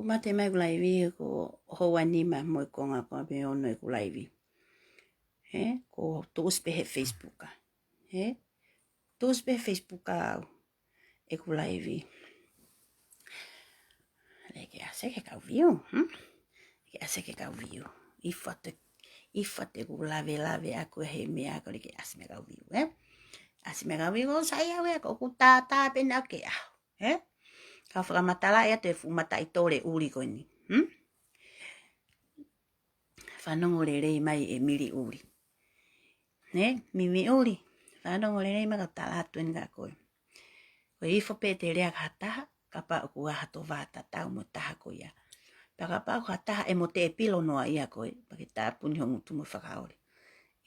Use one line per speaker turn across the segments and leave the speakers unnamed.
mate mai laivi ko hoa ni ma mo konga ko be ono ko laivi. Ko tuspe he Facebook. Tuspe Facebook e ko laivi. Leke ase ke kau viu. Leke ase ke kau viu. Ifate ko lave aku he me ako leke ase me kau viu. Ase me kau viu saya we ko tata pena ke. Kau whakamatala ea te fumata i tore uri koe ni. Whanongo le rei mai e miri uri. Mimi uri. Whanongo le rei mai ka tala atuen ka koe. Koe ifo pe te rea ka taha, ka pa ku aha to vata tau mo taha koe ia. Pa ka pa ka taha e mo te e pilo noa ia koe, pa ki tā puni hongu tumu whakaore.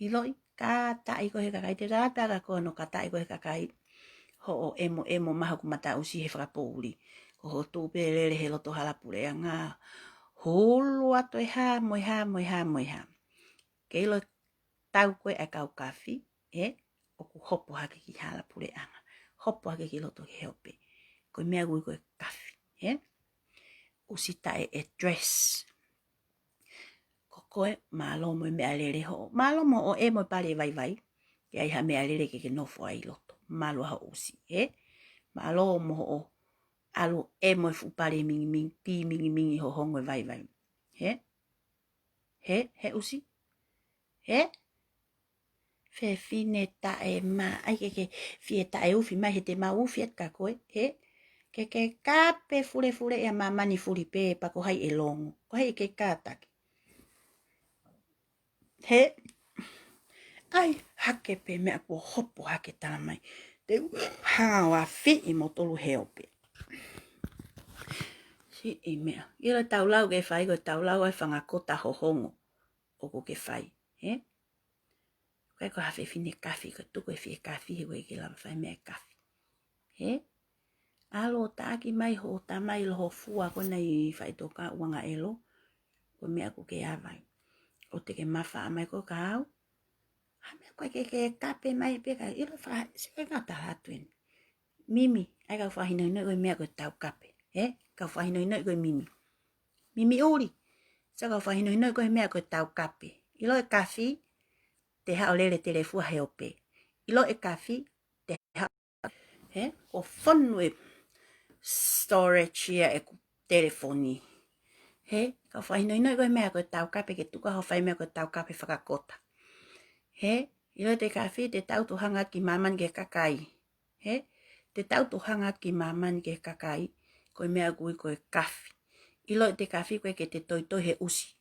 I loi, ka ta i koe kakai te rata ka koe no ka ta i koe kakai. Ho o emo maha ku mata usi he whakapouri. Ko ho tūpe rere he loto halapure a ngā. Holo ato e ha, moi ha. Kei lo tau koe a kau kawhi, o ku hopo hake ki halapure anga. Hopo hake ki loto he hope. Koe mea gui koe kawhi, usi tae e dress. Ko koe malo mo mea rere ho. Malo mo o mo pare vai. Kei ha mea rere ke nofo ai loto. Malo ha usi, Malo mo o alu mo fu pare mingi ho hongo vai. He usi? Fe fine ta e ma, ai ke fie ta e ufi mai he te ma ufi et ka koe, ke kape fure e a mamani furi pe pa ko hai e longo, ko hai ke kātaki. Ai hake pe mea ko hopo hake tala mai, te hawa fi i motolu heope. Si i mea, ira taulau ke whai ko taulau ai whangakota ho hongo, o ko ke whai, Koe ko hawhi fine kawhi, ko tuko e whie kawhi he koe ke lawa whai mea kawhi. Alo tāki mai ho tā mai lo ho fua kona i whai toka uanga elo, ko mea ko ke awai. O te ke mawha mai ko ka au. Hame koe ke kape mai peka, ilo wha, se ka tahatuen. Mimi, ai kau whahino ino koe mea koe tau kape. Kau whahino ino koe mimi. Mimi uri. Sa kau whahino ino koe mea koe tau kape. Ilo e kawhi, te hao lele te le fua heope. Ilo e kawhi, te hao. O whanu e storage ia e telefoni. Kau whahino ino koe mea koe tau kape, ke tuka hao whai mea koe tau kape whakakota. Ilo te kawhi, te tau tuhanga ki maman ke kakai. Te tau tuhanga ki maman ke kakai, koe mea gui koe kawhi. Ilo te kawhi koe ke te toi he usi.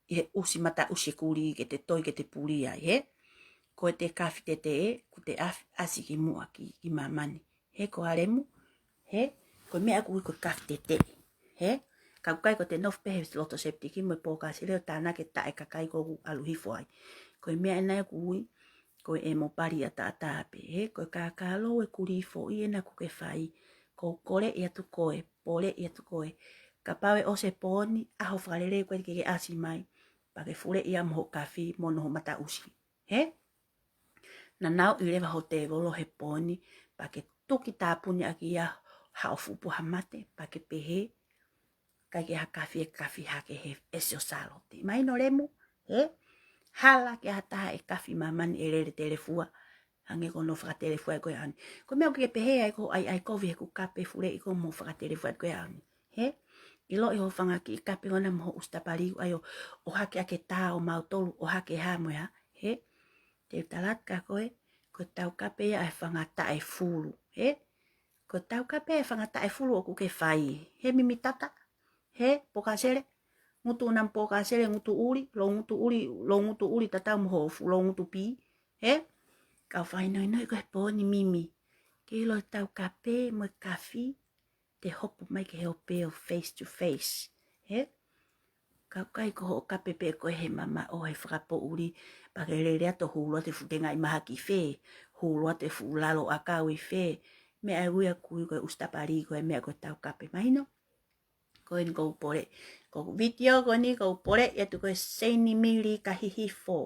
He usi mata usi kuri ke te toi ke te puri ai, Koe te kawhi te ku te asi ki mua ki mamani. Ko aremu, koe mea gui koe kawhi te. Kau kai ko te nof pehe loto septiki mo poka sile o tāna ke tae kakai ko aluhifo ai. Koe mea enai gui, koe e mo pari a tātāpe, koe kākalo e kurifo i ena kuke whai, ko kore i atu koe, pole i atu koe. Ka pawe o se poni, aho whalere koe ke asi mai, pa ke fure i amho kawhi mono ho mata usi. Na nau i rewa ho te volo he poni, pa ke tuki tāpuni aki ia hao fupu hamate, pa ke pehe, kai ke ha kawhi hake he esio salote. Mai no remu, hala ke hataha e kawhi mamani e rere telefua, hange kono whakatelefua e koe ani. Ko mea ke pehe ai ko ai kovi he ku kape fure i ko mo whakatelefua e koe ani. Ilo i ho whangaki i kape ona mo ustapariu ai o hake ake tā o mautolu o hake ha moa, te talat ka koe, ko tau kape ai whangata e fulu, Ko tau kape ai whangata e fulu o kuke whai, mimi tata, pokasere, ngutu unam pokasere ngutu uri, lo ngutu uri tatau moho lo ngutu pi, kau whainoi noi koe pōni mimi, ke ilo tau kape mo kawhi, te hopo mai ke heo peo face to face, Kau kai ko ho kape pe koe he mama o he whakapo uri, pa ke rere ato hulua te futenga i maha ki whē, hulua te fulalo a kau i whē, mea e uia kui koe ustapari koe mea koe tau kape mahino. Koe ni kou pore, kou video koe ni kou pore, ia tu koe seini mili ka hihi fō.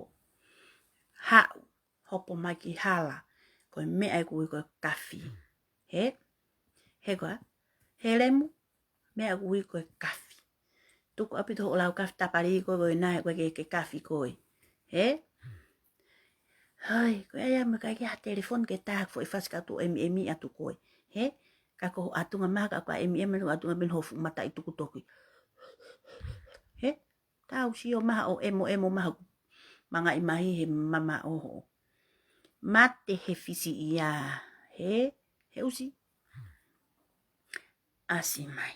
Hau, hopo mai ki hala, koe mea e kui koe kawhi. He koa, he lemu, mea kui koe kawhi. Tuku apito o lau kawhi tapari koe nahe koe ke kawhi koe. He? Hai, koe aia me kai kia telefon ke taak fo ifas ka tu emi atu koe. He? Kako atunga maka ka emi atunga ben hofu mata ituku toki. He? Tau si o maha o emo maha manga imahi he mama oho. Mate he fisi ia. He? He usi? Asi mai.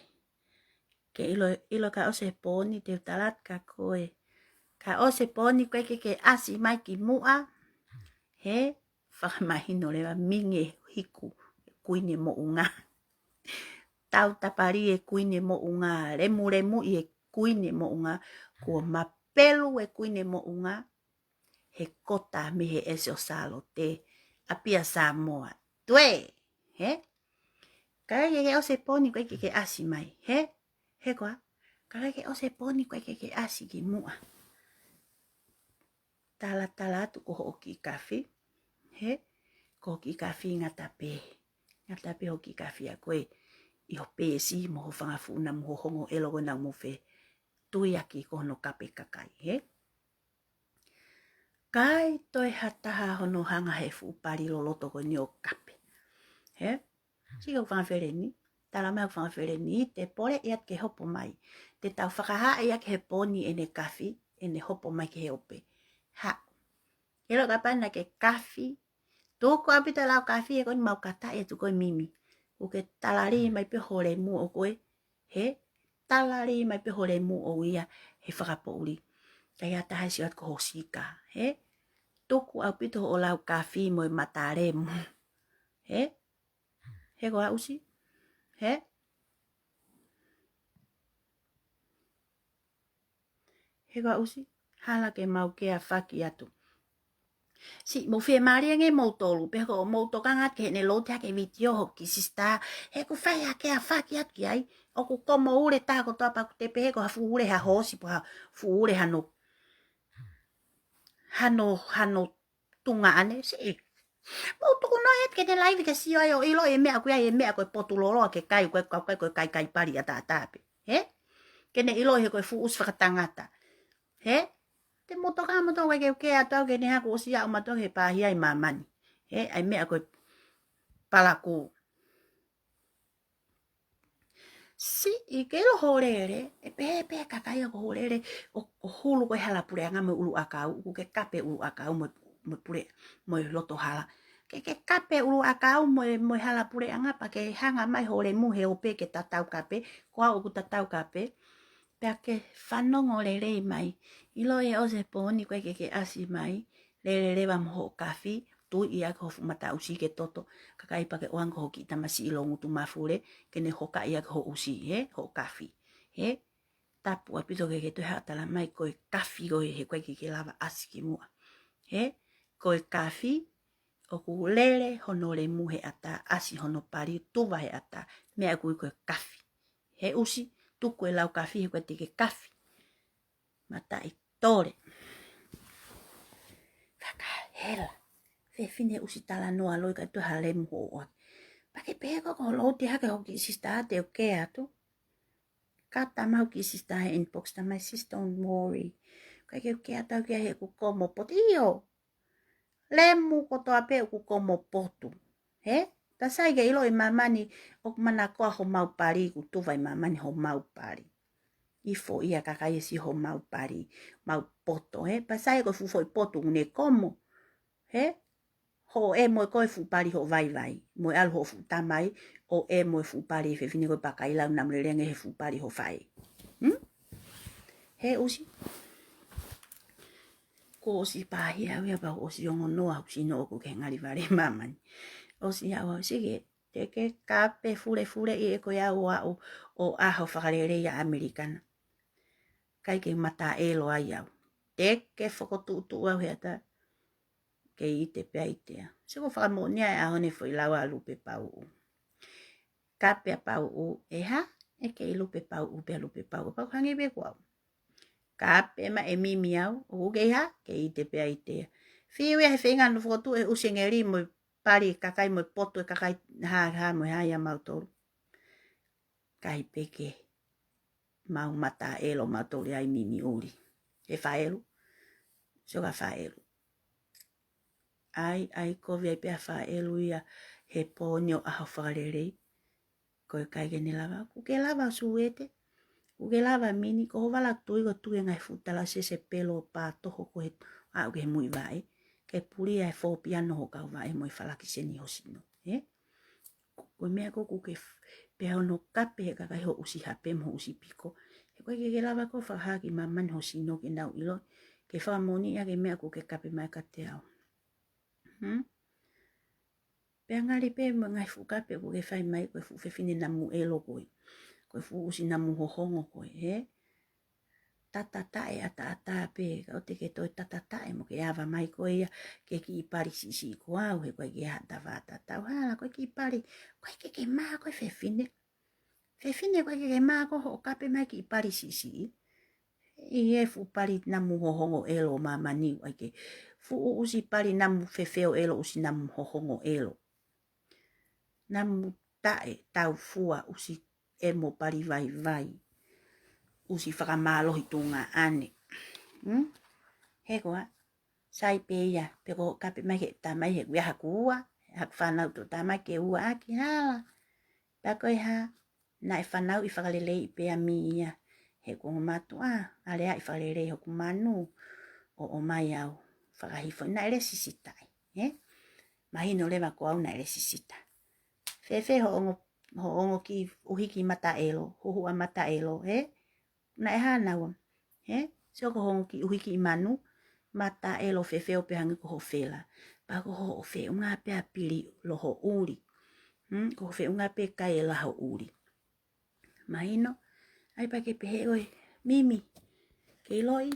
Ke ilo ka ose poni te talat ka koe. Ka ose poni koe ke asi mai ki mua. He? Whakamahino lewa minge hiku. Kuine mo unga. Tau tapari e kuine mo unga. Remu i e kuine mo unga. Kua mapelu e kuine mo unga. He kota me he ese o salo te. Apia Samoa. Tue. He? Kaya ke ose poni koe ke asi mai. He? He koa? Kaya ke ose poni koe ke asi ki mua. Tala tu ko hoki kafi. He? Ko hoki kafi ngatape. Ngatape hoki kafi a koe. Iho pesi mo whangafu na mo hongo elogo na mo fe. Tuiaki ko no kape kakai. He? Kai toi hataha hono hanga he fu pari loloto ko ni o kape. He? Siko whangawhere ni. Tala mai whangawhere ni. Te pore iat ke hopo mai. Te tau whakaha iak he poni ene kafi. Ene hopo mai ke he ope. Ha. Elo kapana ke kafi. Tuko apita lau kafi e koni mau kata e tu koe mimi. Uke talari mai pe hore mu o koe. He? Talari mai pe hore mu o ia. He whakapo uri. Kaya tahai siat ko hosika. He? Tuku apita o lau kafi mo e matare mu. He? He koa usi? He? He koa usi? Hala ke mau kea whaki atu. Si mo fie maria nge mo tolu pe ko mo to kanga ke ne lo ta ke video hoki sista he ku fai a ke a faki at ki ai o ku komo ure ta ko to pa ku te pe ko fu ure ha hosi pa fu ure hano tunga ane si mo to ko no et ke ne live ke si ai o ilo e me aku ai e me aku potu lolo ke kai ko kai pari ata pe he ke ne ilo he ko fu us fa tangata he te motoka moto ke atau ke ne ha ko sia o mato he pa hi ai mamani he ai me ako palaku si i ke lo horere e pe kakai ko horere o hulu ko hala pure anga me ulu akau ke kape ulu akau mo pure mo loto hala ke kape ulu akau mo hala pure anga pa ke hanga mai hore mu he ope ke tatau kape ko o ku tatau kape Pake whanongo le rei mai. Ilo e ose pōni koe ke asi mai. Le wa moho kafi. Tu i ako hofu mata usi ke toto. Kakai pake oang ko hoki tamasi ilo ngutu mafure. Kene hoka i ako ho usi. He? Ho kafi. He? Tapu apito ke tue hatala mai koe kafi koe he koe ke lava asi ki mua. He? Koe kafi. O ku lele hono le muhe ata. Asi hono pari. Tuwa he ata. Mea koe kafi. He usi. Tuku e lau kafi he koe teke kafi. Mata i tore. Kaka hela. Fefine usi tala noa loi kai tu halemu hoa. Pake peko ko lo te hake hoki sista te o ke atu. Kata mau ki sista he inbox ta my sister don't worry. Kai ke o ke atu kia he ku komo potu. Iyo. Lemu ko toa pe ku komo potu. He? Tasai ke ilo i mamani o mana koa ho mau pari ku tuwai mamani ho mau pari. Ifo ia kakai si ho mau pari, mau poto, he? Pasai ko fu foi poto une komo, he? Ho e mo ko fu pari ho vai, mo al ho fu tamai, o e mo fu pari fe fini ko pakai la na mrelenge he fu pari ho fai. He usi? Ko si pa hia wea ba o si ongo noa si no ko ke ngari vare mamani. O si awa sige, te ke kape fure e ko ya o aho whakarere ya Amerikana. Kai ke mata e lo ai au. Te ke whakotu au hea ta. Ke i te pia i tea. Siko whakamonia e ahone fo i lawa lupe pau u. Ka pia pau u e ha? E ke i lupe pau u pia lupe pau u. Pau hangi be kua u. Ka pia ma e mimi au. O ke ha? Ke i te pia i tea. Whiwe he whenga no whakotu e usengeri mo pari kakai mo poto e kakai ha mo ha ia mautoru. Kai peke. mau mata elo matoli ai mimi uli. E faelu. Soka faelu. Ai kovi ai pia faelu ia he ponyo aho whakarerei. Koe kaigene lava. Kuke lava suete. Kuke lava mini. Ko wala tui ko tui ngai futala se pelo pa toho koe. Au ke mui vai. Ke puri ai fo piano ho kau vai moi falaki seni hosino. Koe mea ko kuke pia ono kape he kakai ho usi hape mo usi piko. He koe ke lava ko whahaki mamani hosino ke nau ilo. Ke whamoni ya ke mea kuke kape mai ka te au. Pea ngari pe ngai fukape kuke whai mai koe fu fefine namu elo koe. Koe fu usi namu hohongo koe. Tatatae ata pe. Kau te ke toi tatatae mo ke awa mai koe ia. Ke ki ipari sisi ko au he koe ke hata vata tau. Hala koe ki ipari. Koe ke maa koe fefine. Fefine koe ke maa ko ho kape mai ki ipari sisi. Ie fu pari namu hohongo elo mamani. Fu usi pari namu fefeo elo usi namu hohongo elo. Namu tae tau fua usi emo pari vai. Usi whakamalohi tunga ane. He koa. Sai pe ia. Peko kape mai he tamai he kuia hakua. Hak whanau to tamai ke ua aki hala. Pako ha. Nai whanau I whakalelei I pea mi ia. He kongo matua. Alea I whakalelei hoku manu. O mai au. Whakahifo. Nai le sisitai. Mahino lewa ko au nai le sisitai. Fefe ho ongo ki uhiki mata elo. Huhua mata elo. Nai hanau. Soko hongo ki uhiki imanu. Mata elo fefeo pe hangi ko ho fela. Pako ho fe unga pe apili loho uri. Ko fe unga pe kai laho uri. Mahino. Ai pa ke pehe oi. Mimi. Ke loi.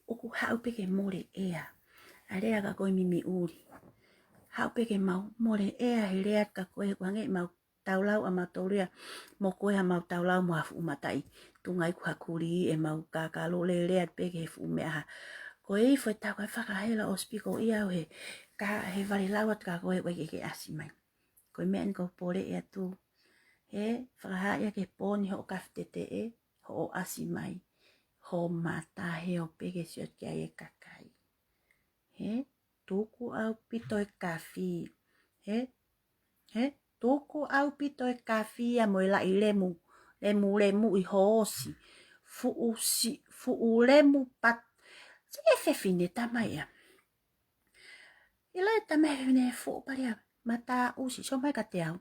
Oku hau pe ke more ea. Area ka koi mimi uri. Hau pe ke mau more ea he rea ka koe kuange mau taulau ama tauria. Mo koe ha mau taulau mo hafu umatai. Tungai ku hakuri e mau kakalo le rea pe ke fu mea. Koe I fwe tau kai whakahela o spiko ia he. Ka he vare lawat ka koe koe ke asimai. Koe mea nko pore ea tu. Whakaha ia ke poni ho kaftete ho asimai. Ho mata he o pe ke siot kia e kakai. Tuku au pito e kafi. Tuku au pito e kafi a moe la I lemu. Lemu I hoosi. Fu lemu pat. Sige fefine tamai ya. Ilo e tamai fefine fu paria. Mata usi. So mai ka te au.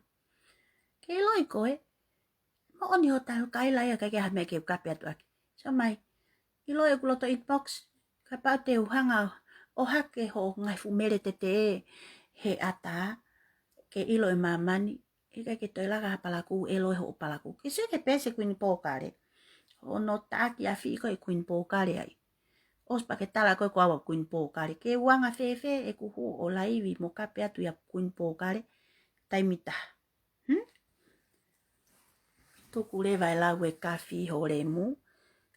Ke ilo I koe. Mo oni ho tau kai lai a kai ke hame ke ukape atu aki. So mai. Ilo e kuloto inbox. Ka pau te uhanga o hake ho ngai fu mere te he ata. Ke ilo e mamani. Ika ke toi laga palaku elo e ho palaku. Ke se ke pese kuin pokare. O no taki a fi ko e kuin pokare ai. Os pa ke tala koe kua wa kuin pokare. Ke wanga fefe e kuhu o laivi mo kape atu ya kuin pokare. Taimita. Tuku lewa e lau e kafi ho lemu.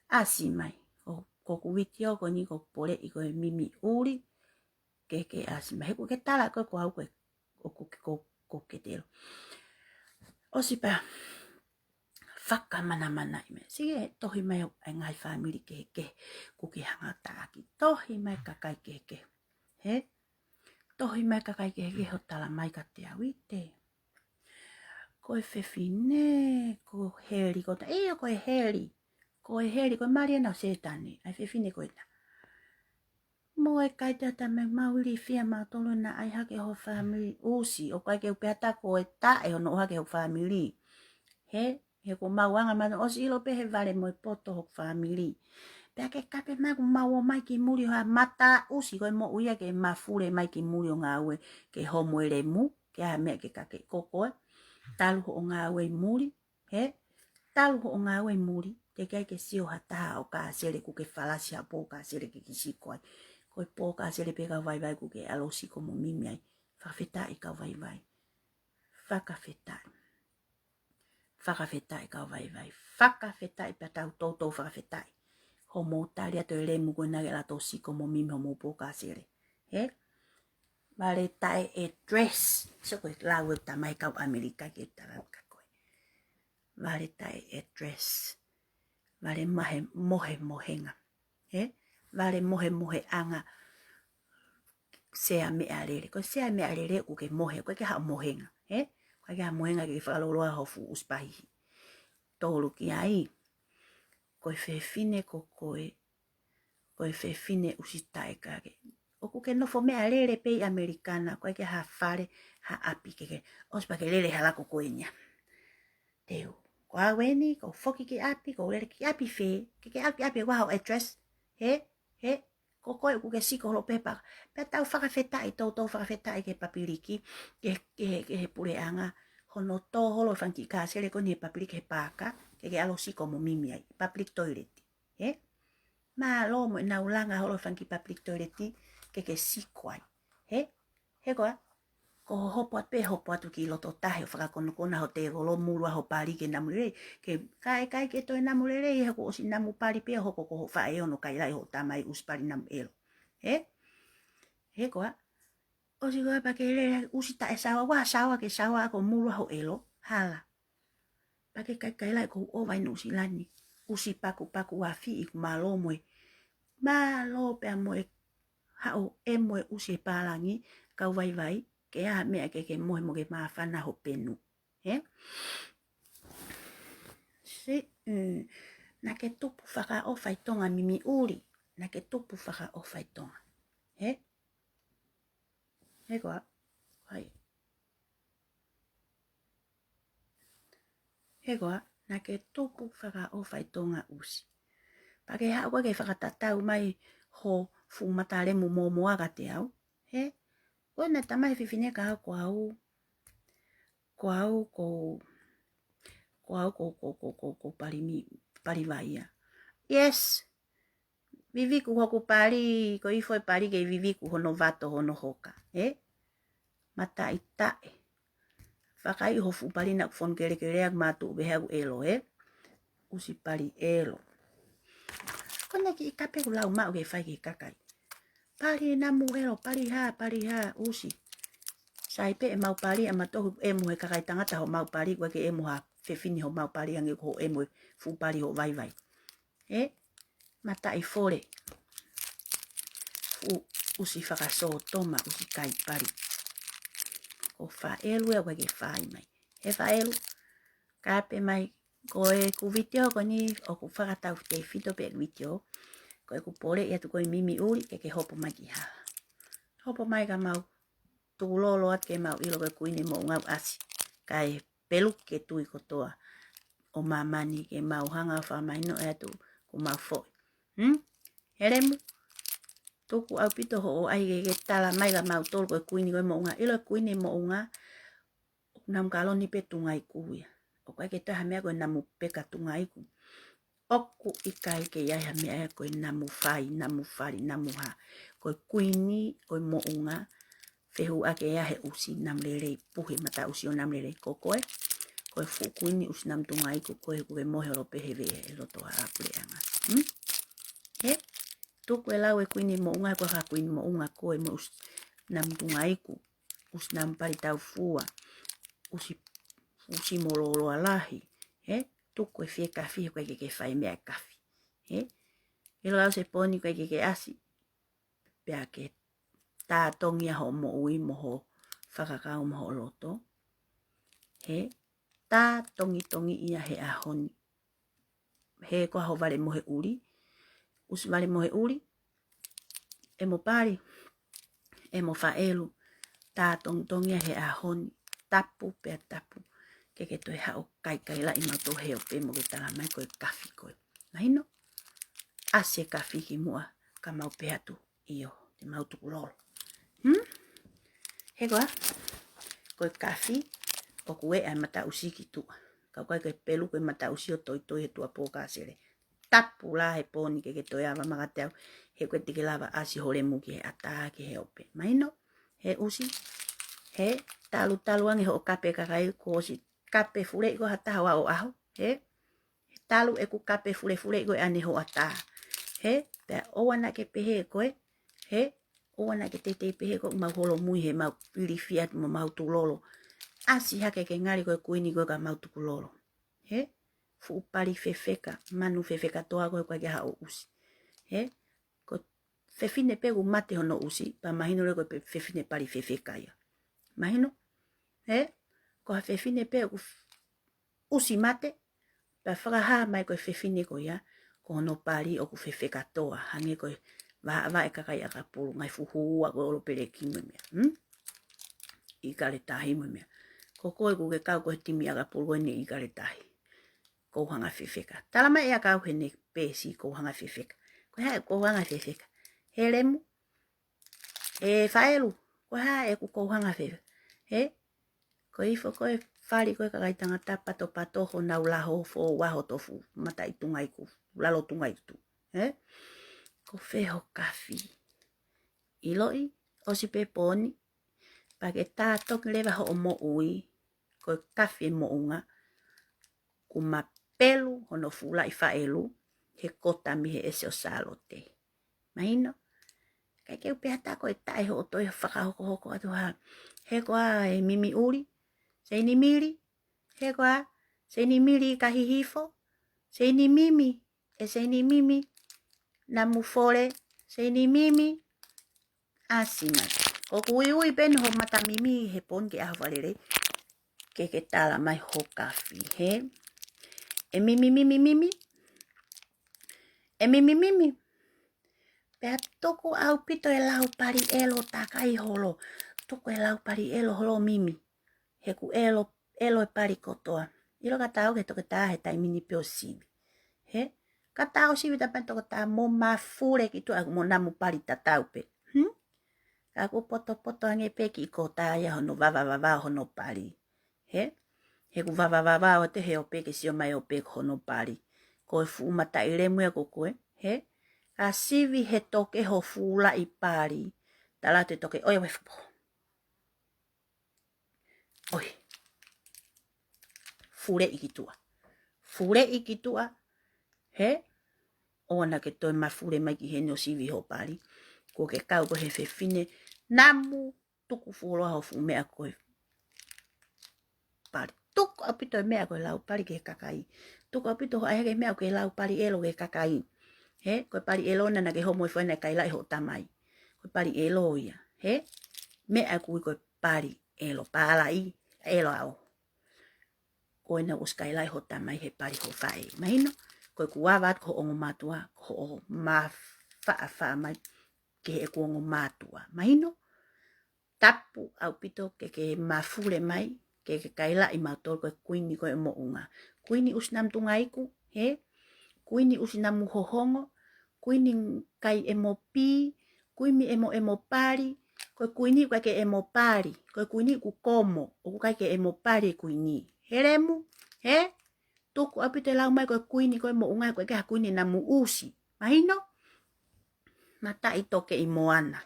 Asimai. Koku witio ko ni ko pole I koe mimi uri. Ke asimai. Heku ke tala koe kua koe. Ko ke telo. Osipa. Whaka mana I me. Sige tohi mai ai ngai family ke. Kuki hanga taaki. Tohi mai kakai ke. Tohi mai kakai ke ho tala mai ka te awite. Koe fefine. Ko heri ko ta. Iyo koe heri. Koe heri. Koe mariana o setane. Ai fefine koe ta. Moe kai tata me mauri fia mautolo na ai hake ho family. Usi. O kai ke upeata koe ta e hono o hake ho family. He ko mauanga manu. Osi ilo pe he vale moe poto ho family. Pea ke kape mai ku mau mai ki muri ha mata usi koe mo uia ke mafure mai ki muri o ngā ue ke homo ele mu. Ke ha mea ke kake kokoe. Talu ho o ngā ue muri. Talu ho o ngā ue muri. Te kai ke sio hataha o ka sere ku ke falasi ha po ka sere ke kisi koe. Koe po ka sere pe ka vai ku ke alosi ko mo mimi ai. Whawhetai ka vai. Whakawhetai. Whakawhetai ka vai. Whakawhetai pa tau tautou whakawhetai. Ho mo tali ato ele mu koe nage la to siko mo mimi ho mo po ka sere. Vale tae e dress. So koe lau e tamai kau Amerika ke talau ka koe. vale tai address, vale mohenga, vale anga, sea me alele, ko sea me alele uke mohe, ko ke ha mohenga, ko ke ha mohenga ke whakaloloa hofu uspahihi. Tolu ki ai, koe whewhine ko koe whewhine usitai kage. Oku ke nofo mea lele pei Amerikana, koe ke ha whare, ha api ke ospa ke lele halako koe nia. Teo, ko aweni, ko foki ki api, ko lele ki api whe, ke api waho address, ko koe uku ke siko holo pepa. Pea tau whakawhetai, tau whakawhetai ke papiriki, ke pureanga, hono tō holo whanki ka sele ko ni papiriki he pāka, ke alo siko mo mimi ai, public toilet, Ma lo mo na ulanga holo whanki public toilet, ke siko ai, he koa, ko hopo at pe hopo atu ki loto tahe o whakakono kona ho te golo murua ho pari ke namurere, ke kai ke toi namurere, he ko osi namu pari pe hoko ko ho whae ono kai lai ho tamai uspari namu elo, he koa, osi koa pa ke lele usi ta e sawa, wa sawa ke sawa ako murua ho elo, hala, pa ke kai lai ko o vai nusi lani, usi paku wa fi iku malo moe, malo pe moe, hao e moe usi palangi, kau vai, ke a mea ke moe mo ke maafana ho penu, Si, na ke tupu whaka o whaitonga mimi uri, na ke tupu whaka o whaitonga, he koa, hai. He koa, na ke tupu whaka o whaitonga usi. Pa ke hao ke whakatatau mai ho fumatare mu moaga te au, koe na tamai whiwhine ka au ko parivaia. Yes, viviku hoku pari, ko ifoi pari ke viviku hono vato hono hoka, Mata itae. Whakai hofu pari na kufon kere matu behau elo, Usi pari elo. Kone ki ikape kulau mau ke whai ke kakai. Pari namu elo, pari ha, usi. Saipe e mau pari ama tohu e muhe kakai tangata ho mau pari, kwa ke e muha whewhini ho mau pari ange ko e muhe fu pari ho vai. Mata i fore. Usi whakaso toma, usi kai pari. Ko wha elu e kwa ke whai mai. He wha elu, kape mai, ko e ku video ko ni, o ku whakatau te whito pe video, ko e ku pore e atu ko i mimi uri, ke hopo mai ki hala. Hopo mai ka mau, tūlolo at ke mau ilo ke kuini mo ngau asi. Kai pelu ke tui kotoa, o mamani ke mau hanga whamaino e atu, ku mau foi. Heremu, tuku au pito ho o ai ke tala mai ka mau tolu ko kuini ko mo ngā, ilo kuini mo ngā, nam kaloni pe tungai kuia. O kai ke taha mea koe namu peka tungai ku. Oku ikai ke iai ha mea koe namu whai, namu whari, namu ha. Koe kuini, koe mo ngā, whehu ake ea he usi nam lele puhe mata usi o nam lele kokoe. Koe fu kuini usi nam tungai ku, koe koe mohe ro pehewe e loto a apure anga. Tuku e lau e kuini mo unga, koe ha kuini mo unga koe mo usi nam tungai ku. Usi nam pari tau fua. Usi mololo alahi, tuku e fie kafi koe ke whai mea kafi, e lau se poni koe ke asi, pea ke tā tongi ho mo ui mo ho whakakau mo ho loto, tā tongi ia he ahoni, he koa ho vale mohe uri, usi vale mohe uri, e mo pari, e mo whaelu, tā tongi ia he ahoni, tapu pea tapu, ke toi hao kai la ima to heo pe mo ke tala mai koe kafi koe. Mahino, ase kafi ki mua ka mau pe atu iyo, te mau tuku lolo. He koa, koe kafi, o kue ai mata usi ki tua. Kau koe pelu koe mata usi o toi he tua pōka sere. Tapu la he pōni ke toi awa magatau, he koe tike lava asi hore muki he ata ki heo pe. Mahino, he usi, he talu ange ho kape kakai ko si kape fure ko hata hawa o aho, talu e ku kape fure ko ane ho ata, pe o wana ke pehe koe, o wana ke te pehe ko mau holo mui he mau pili fiat mo mau tu lolo, asi hake ke ngari koe kuini koe ka mau tuku lolo, he fu pali fefeka manu fefeka toa koe koe ha o usi he ko fefine pe mate hono usi pa mahino le ko fefine pali fefeka ya mahino he ko fefine pe usi mate pa fraha mai ko fefine ko ya ko no pali o ku fefeka toa hange ko va e kakaya ka pulu ngai fu hua ko lo pele kimi me I kare tahi mo mea. Ko koe ko ke kau ko he timi aga pulu ne I kare tahi. Ko hanga fefeka. Talama ea kau he ne pesi ko hanga fefeka. Ko hae ko hanga fefeka. He lemu. E whaelu. Ko hae ko hanga fefeka. He. Ko ifo koe whari koe kakai tangata pato ho nau laho fo waho tofu. Mata I tungai ku. Lalo tungai tu. He. Ko feho kafi. Iloi. Osi pe poni. Pake tātok lewa ho o mo ui, ko kafi mo unga, ku mapelu hono fula I whaelu, he kota mi he ese o salote. Mahino, kai keu pēha tako e tae ho o toi whakahoko hoko atu ha, he koa e mimi uri, se ni miri, he koa, se ni miri kahi hifo, se ni mimi, e se ni mimi, na mufore, se ni mimi, asimat. O kui ben ho mata mimi he pon ke ahvalere ke tala mai ho kafi he e mimi pe toko au pito e lau pari elo takai holo toko e lau pari elo holo mimi he ku elo e pari kotoa ilo kata au ke toke ta he tai mini pio sibi he kata au sibi tapan toko ta mo mafure ki tu aku mo namu pari tatau pe Aku poto ange peki ko taya hono vava hono pali. He? He ku vava o te he o peki si o mai o peki hono pali. Ko e fu mata I lemu e kokoe. He? A sivi he toke ho fula I pali. Tala te toke. Oia we fupo. Oi. Fure ikitua. Fure ikitua. He? Ona ke toi mafure mai ki he no sivi ho pali. Ko ke kau ko he fefine. Namu tuku fulo ho fu mea koe. Pari. Tuku apito mea koe lau pari ke kakai. Tuku apito ho ahege mea koe lau pari elo ke kakai. He? Koe pari elo na ke homo I whaina kai lai ho tamai. Koe pari elo ia. He? Mea koe koe pari elo. Pala I. Elo au. Koe na uskai lai ho tamai he pari ho whae. Mahino? Koe kuavat ko ongo matua. Ko ma faa mai. Ke e kuongo matua. Mahino? Tapu au pito ke mafure mai. Ke kaila I matol koe kuini koe mo unga. Kuini usnam tungaiku. He? Kuini usnam hohongo. Kuini kai emo pi. Kuini emo pari. Koe kuini koe ke emo pari. Koe kuini ku komo. Oku kai ke emo pari kuini. Heremu? He? Tuku au pito lau mai koe kuini koe mo unga. Koe ke kuini namu usi. Mahino? Mata I toke I moana.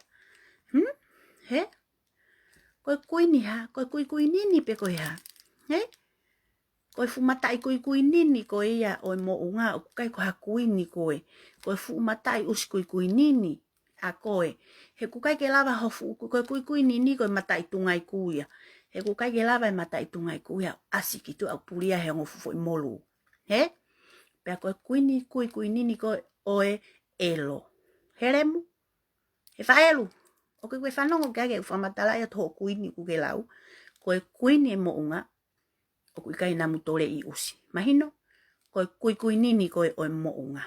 He? Koe kuini ha, koe kui nini pe koe ha. He? Koe fu matai kui nini koe ia o mo unga o kai ko ha kuini koe. Koe fu matai us kui nini a koe. He ku kai ke lava ho fu koe kui nini koe matai tungai kuia. He ku kai ke lava matai tungai kuia asiki tu au puria he ngofu foi molu. He? Pe koe kui nini koe oe elo. Heremu? He faelu. O koe whanongo kia ke whamatala ia toho kuini ku ke lau. Koe kuini mo unga. O koe kai namu tole I usi. Mahino? Koe kui nini koe oe mo unga.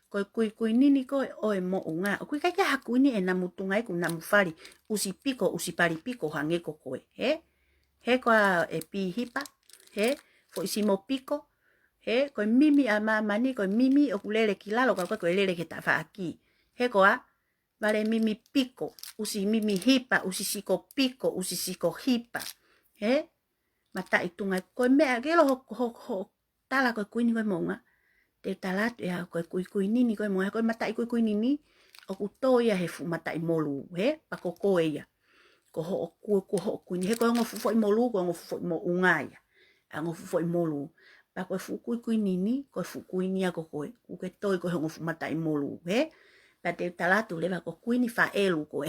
Koe kui nini koe oe mo unga. O koe kai kia hakuini e namu tungai ku namu whari. Usi piko, usi pari piko hangeko koe. He? He koa e pi hipa. He? Fo isimo piko. He? Koe mimi a mamani koe mimi o kulele ki lalo. Koe lele ke ta whaaki. He koa? Vale mimi piko, usi mimi hipa, usi siko piko, usi siko hipa. He? Mata itunga koe mea gelo ho tala koe kuini koe monga. Te talatu ya koe kui nini koe monga. Koe mata I kui nini. O kuto ia he fu mata I molu. He? Pako koe ia. Ko ho kuini. He koe ngofu fo I molu, koe ngofu fo I mo unga ia. A ngofu fo I molu. Pa koe fu kui nini, koe fu kuini ako koe. Kuke toi koe ngofu mata I molu. He? Pa te talatu lewa ko kuini wha elu koe.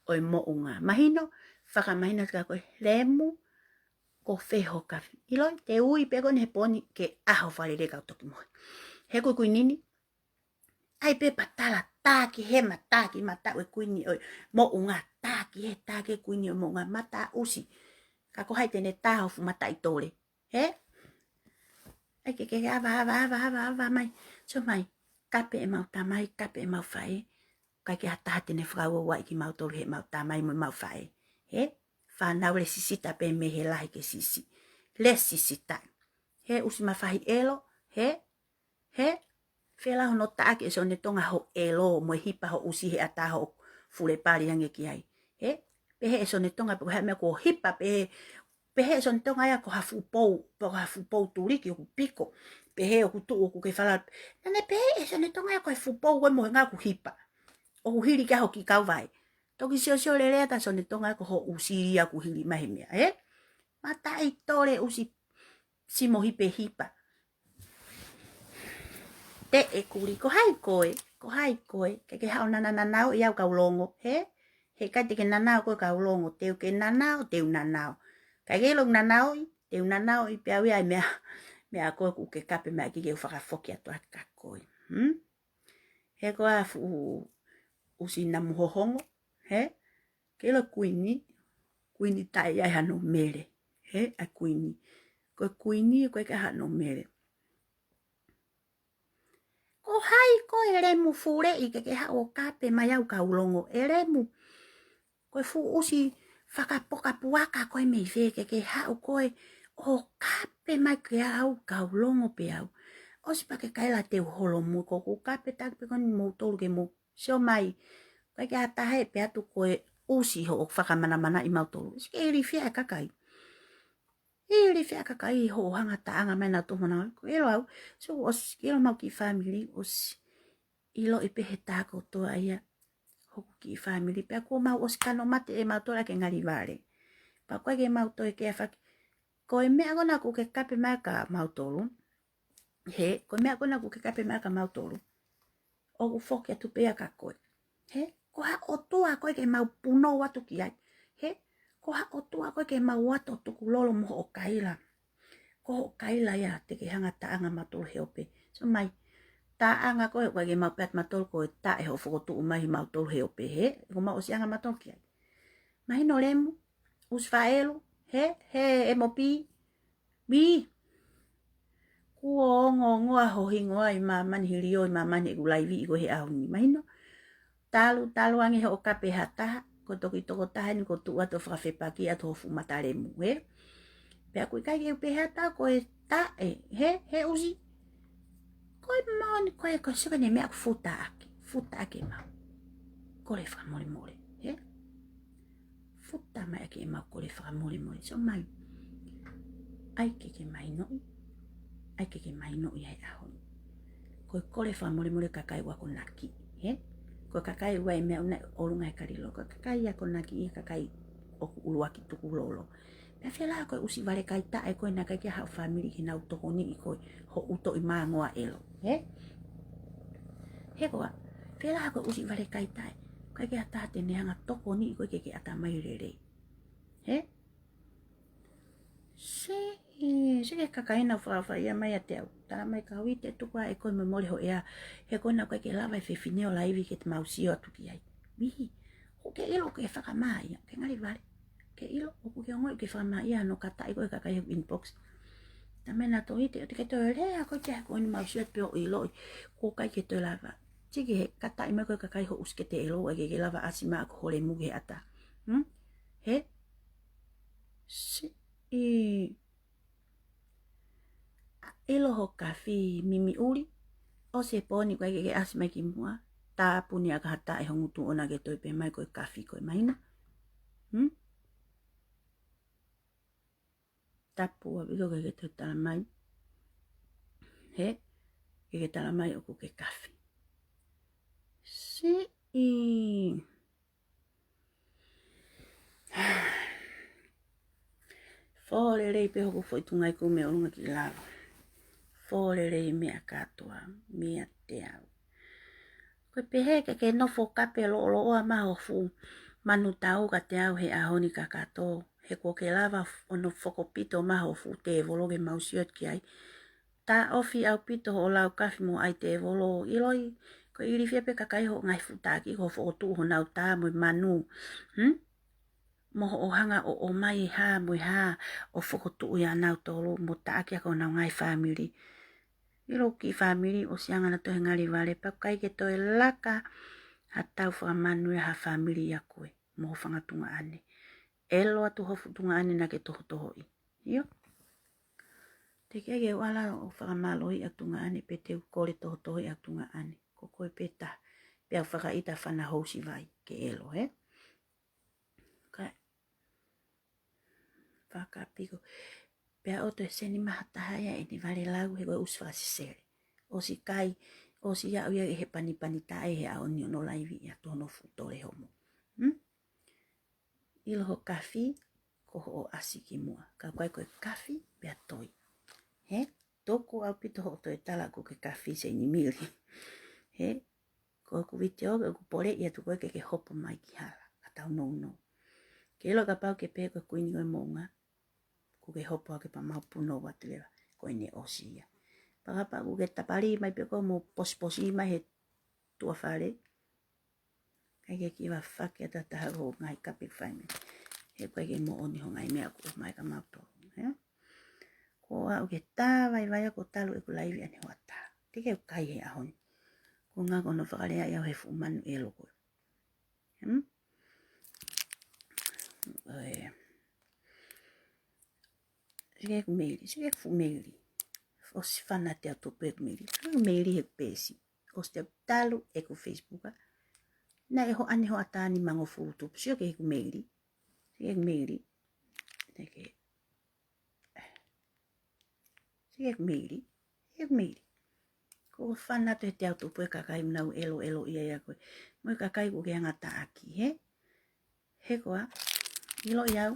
Oi mo unga. Mahino, whakamahino tika koe lemu, ko feho kafi. Ilo te ui peko ne poni ke aho whare reka toki mohi. He kui nini. Ai pe patala tāki he mataki mata ue kuini oi. Mo unga tāki he tāki kuini oi mo unga mata usi. Kako hai tene tāhofu mata i tole. He? Ai ke ava mai. So mai. Kape e mau tamai, kape e mau whae. Kai ke hata tene whakau wai ki mau tolu he mau tamai mo mau whae. He? Whanau le sisita pe me he lahi ke sisi. Le sisita. He usi mawhahi elo. He? He? Whela hono taake e so ne tonga ho elo mo hipa ho usi he ata ho fule pari hange ki ai. He? Pehe e so ne tonga pe me ko hipa pehe. Pehe e so ne tonga ia ko hafu pou turiki o piko. Pehe o kutu o kuke whala. Nane pehe e so ne tonga ia ko hafu pou we mo ngā ku hipa. O hiri ka ho ki kau vai. Toki sio le lea ta so ne tonga ko ho usi ria ku hiri mahi mea. He? Mata i tole usi simo hipe hipa. Te e kuri ko hai koe, ke hao nananao iau kaulongo, he kai te ke nanao koe kaulongo, teu ke nanao, teu nanao. Kai ke long nanao i, teu nanao i pia wia i mea koe ku ke kape mea ki ke whakafoki atu aka koe. He koe afu usi namu hohongo, he, ke lo kuini tai ai hano mere, he, a kuini. Koe kuini, koe ke hano mere. O hai ko eremu fure i ke hao kape mai au kaulongo eremu. Koe fu usi whakapoka puaka koe mei fe ke hao koe o kape mai ke au kaulongo pe au. Osi pa ke kaila te holo mu ko kape tak pe koni mo tolu ke mo. Sio mai. Koe ke hatahe pe atu koe usi ho whakamana i mau tolu. Sike iri fia kakai. Iri fia kakai ho hanga taanga mai na tuhona. Ko ilo au. So os ilo mau ki family os ilo i pehe tāko toa ia hoku ki family. Pea ko mau os kano mate e mau toa ke ngari vare. Pa koe ke mau toe ke awhaki. Ko e mea kona ku ke kape mai ka mau tolu. He, ko mea kona ku ke kape mai ka mau tolu. O ku whoki atu pea ka koe. He, ko ha o toa koe ke mau puno watu ki ai. He, ko ha o toa koe ke mau watu tuku lolo mo o kaila. Ko o kaila ia te ke hanga taanga matolo he ope. So mai, taanga koe ke mau peat matolo koe ta e ho whokotu umahi matolo he ope. He, ko mau osi anga matolo ki ai. Mahi no lemu, usfaelu, he emopi, bi. Kua ngoa hohi ngoa i mamani hirio i mamani e gulaivi i koe he ahuni. Mahi no, talu angi he o kape hataha. Ko toki toko taha ni ko tu ato whakawhepaki ato hofu mataremu, he. Pea koe kai ke upe hata koe ta e, he usi. Koe maoni koe sika ne mea ku futa ake mau. Kore whakamore, he. Futa mai ake mau kore whakamore, so mai. Ai ke mai noi. Ai ke mai noi ai ahoni. Koe kore whakamore kakai wako naki, he. Koe kakai wai mea unai olunga e karilo. Koe kakai ako naki i kakai oku uruaki tuku lolo. Pea whiala koe usi wale kai tae koe na kai kia hao family ki nau toko ni i koe ho uto i maa ngoa elo. He? He koa, whiala koe usi wale kai tae. Kai kia tate ne hanga toko ni i koe ke ata mai rere. He? Se ke kakaina whawha ia mai a te au. Tara mai ka hui te tukua e koe me mole ho ea. He koe na koe ke lawa e whewhineo laivi ke te mausio atu ki ai. Mihi, ho ke ilo ke whakamaa ia. Ke ngari wale. Ke ilo, oku ke ongoi ke whamaa ia no kata i koe kakai he inbox. Ta mena to hite, o te ke toi rea koe kia koe ni mausio atu peo ilo i. Ko kai ke toi lawa. Tiki he kata i mai koe kakai ho uske te ilo e ke lawa asima ako hole muge ata. He? Ilo ho kafi mimi uri. O se poni koe ke asima ki mua. Ta puni aka hata e hongutu ona ke toi pe mai koe kafi koe maina. Tapu a wiko ke toi tala mai. He? Ke tala mai oku ke kafi. Fōre rei pe hoku foi tungai ku me orunga ki lava. Fōre rei mea katoa, mea te au. Koe pehe ke nofo kape lo oa maho fu manu tau ka te au he ahoni ka kato. he ko ke lava ono whakopito maho fu te volo ke mausiot ki ai. Ta ofi au pito ho lau kafi mo ai te volo iloi. Ko iri whiape kakai ho ngai futaki ho whakotu ho nau tā mo manu. Moho o hanga o mai ha mo ha o whakotu ia nau tolu mo taaki ako nau ngai family. Iro ki family o sianga na to ngari vale pa kai ke to laka ha tau wha manu ha family ya koe mo whangatunga ane. Elo atu ho futunga ane na ke toho toho i. Iyo. Te kege wala o whakamalo i atunga ane pe te ukore toho toho i atunga ane. Ko koe pe ta. Pe au whakaita whana housi vai ke elo he. Kai. Whakapiko. Pe o te seni maha tahaya e ni vale lau he koe uswha sisere. O si kai. O si au ia he pani pani tae he a oni ono laivi i atono futore homo. Ilo ho kafi. Ko ho o asiki mua. Ka koe koe kafi pe a toi. He, toko au pito ho toi tala ko ke kafi se ni mili. He, ko ku vite o ku pore ia tu koe ke hopo mai ki hala. Katau no no. Ke ilo ka pau ke pe ko kuini koe monga. Ku ke hopo ke pa mau puno watu lewa. Koe ne osia. Pakapa ku ke tapari mai pe ko mo posposi mai he tua whare. Kai ke kiwa whake ata taha ho ngai kapi whaime. He koe ke mo oni ho ngai mea ku mai ka mau to. He. Ko au ke tā vai ko talu e ku laivi ane hoa tā. Te ke kai he ahoni. Ko ngā kono whakalea iau he fumanu e loko. Sige ku meiri, sige ku meiri. O si whana te atopo e ku meiri. Ku meiri he pēsi. O si te talu e ku Facebooka. Na e ho ane hoa tā ni mango furu tupu. Sige ku meiri. Sige ku meiri. Sige ku meiri. Sige ku meiri. Ko whana te te atopo e kakai mnau elo elo ia ia koe. Mo e kakai ku ke angata aki, he? He koa. Ilo iau.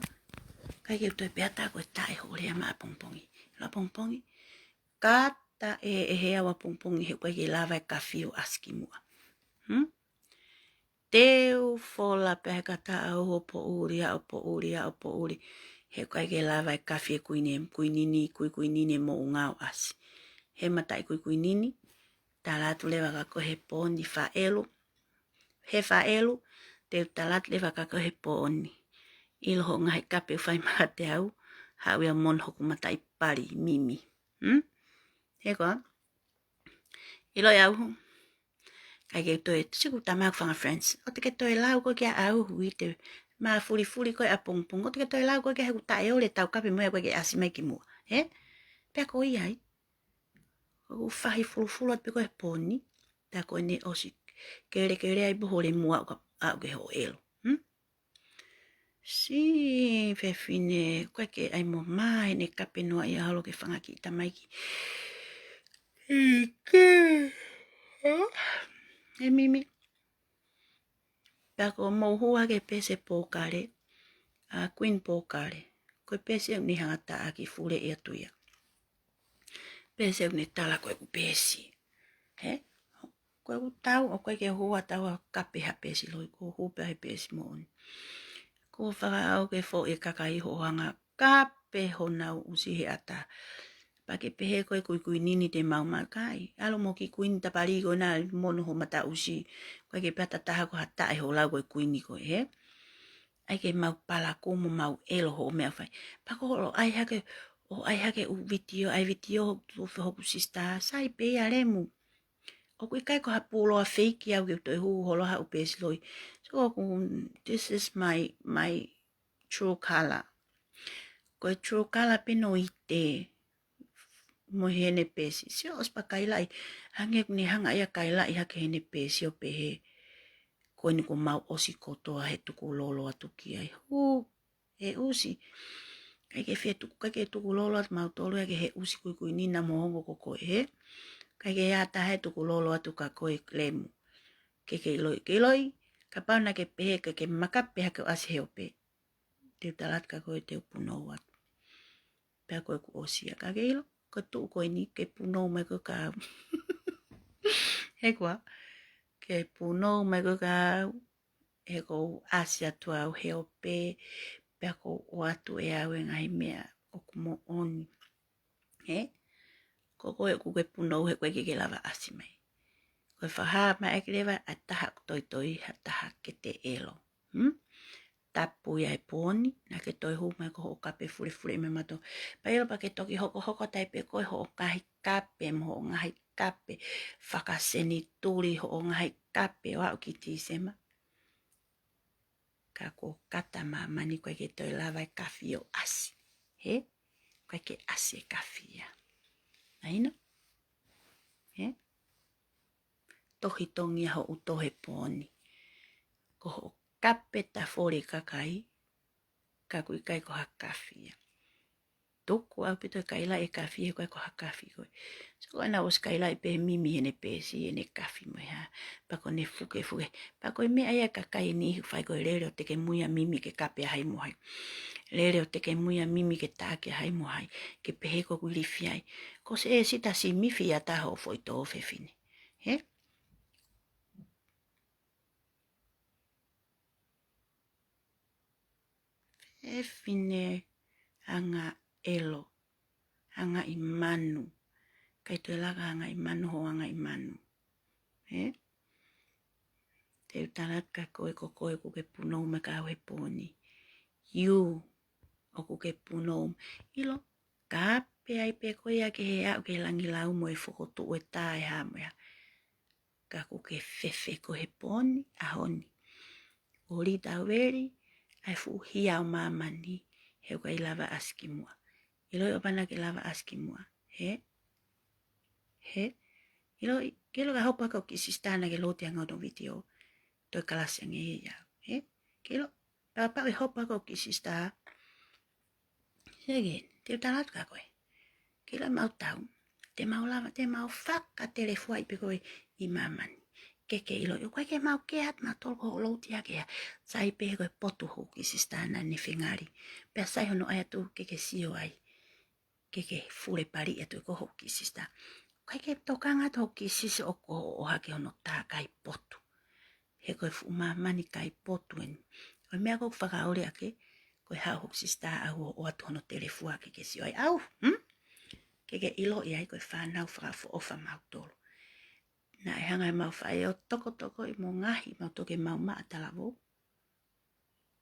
Kai ke utoi peata koe tae ho rea maa pongpongi. La pongpongi. Kata e hea wa pongpongi he koe ke lava e kafi o aski mua. Teu fola pe kata au ho po uri au po uri au po uri. He koe ke lava e kafi e kuinini kuinini mo ungau asi. He matai kuinini. Talatu lewa kako he poni faelu. He faelu. Te talatu lewa kako he poni. Ilo ho ngahe kape whai maha te au. Hau ia mon hoku matai pari mimi. He koa. Ilo iau. Kai ke toi. Siku tamak whanga friends. O te ke toi lau ko kia au hui te. Maa furi koe a pongpong. O te ke toi lau ko kia heku tae o le tau kape moe koe ke asimai ki mua. He? Pea ko iai. O whahi fulu at pe koe poni. Ta koe ne osi. Kere ai boho le mua au ke ho elo. Si fefine. Koe ke ai mo mai ne kape noa ia halo ke whangaki tamaiki. Ike. E mimi. Ta ko mo hua ke pese pokare. Queen pokare. Koe pese ni hangata aki fule ia tuia. Pese ne tala koe ku pesi. He? Koe ku tau o koe ke hua tau a kape ha pesi loi. Ko hupe ha pesi mo oni. Ko whaka au ke fo e kakai ho hanga kape ho nau usi he ata. Pake pehe koe kui nini te mau makai. Alo mo ki kuini tapari koe na mono ho mata usi. Koe ke pata taha ko hata e ho lau koe kuini koe he. Ai ke mau pala kumo mau elo ho mea whai. Pako holo ai hake u video tu hoku sista. Sai pe a lemu. O kui kai ko hapulo a fake au ke toi hu holo ha upesi loi. So this is my true color. Ko true color peno ite. Mo hene pesi. Sio ospa kailai. Hange ni hanga ia kailai hake hene pesi o pehe. Ko ni ko mau osi kotoa he tuku lolo atuki ai. E usi. Kai ke tuku lolo at mau tolu ya ke he usi kui nina mohongo koko he. Kai ke ata he tuku lolo atuka koe klemu. Ke loi. Kapau na ke pehe ke makape hake o asi heope. Te talat ka koe te upuno wat. Pea koe ku osia ka ke ilo. Ko tuu koe ni ke puno mai ko ka. He kua. Ke puno mai ko ka. He ko asia tua au heope. pea ko o atu e au e ngai mea o kumo oni. He? Ko koe kuke punou he koe ke lava asi mai. Koe whaha mai ake lewa a taha toi ha taha ke te elo. Tapu ia e pōni, na ke toi hu mai ko ho kape fure me mato. Pailo pa ke toki hoko taipe koe ho ngahi kape mo ho ngahi kape. Whakaseni turi ho ngahi kape o au ki tīsema. Ka ko kata mani koe ke toi lava e kawhi o asi. He? Koe ke asi e kawhi ia. Aina? He? Tohi tongi ho utohe pōni. Ko ho kape ta fore kakai. Ka kui kai ko ha kawhi ia. Toko au pito e kaila e kawhi e koe ko ha kawhi koe. So koe na os kaila e pe mimi hene pesi hene kawhi mo ha. Pako ne fuke. Pako e mea ia kakai ni whai koe lere o teke muia mimi ke kape hai mo hai. Lere o teke muia mimi ke tāke hai mo hai. Ke pehe ko kui fiai. Ko se e sita si mifi a taho o foi tō fefine. He? Fefine anga elo. Anga i manu. Kai toi laga anga i manu ho anga i manu. He? Te utarat ka koe ko koe kuke punou me ka awe pōni. You o kuke punou. Ilo, kape ai pe koe a ke he au ke langi lau mo e whokotu e tae ha mo ya. Ka kuke fefe ko he pōni a honi. O li taweri, ai fuhi au mamani. He koe lava aski mua. Ilo i opana ke lava aski mua. He? He? Ilo, kelo ka hopa ko kisistana ke loti anga o video. Toi kalasi ange e iau. He? Kelo, papa e hopa ko kisistana. Segen, te utalat ka koe. Kelo mau tau. Te mau lava, te mau whaka telefua i pe koe i mamani. Keke ilo, yo koe ke mau keat ma tolko ho loti ake ya. Sai pe koe potu ho kisistana ni whingari. Pea sai hono ai atu keke sio ai. Keke fure pari atu ko ho kisistana. Koe ke tokanga to kisisi o ko o hake hono tā kai potu. He koe fu mamani kai potu en. Koe mea koe whakaore ake. Koe hao ho kisistana au o atu hono telefua keke sio ai. Au, Keke ilo i ai koe whanau whakafo ofa mau tolo. Na e hanga e mau whae o toko i mo ngahi mau toke mau maa talavo.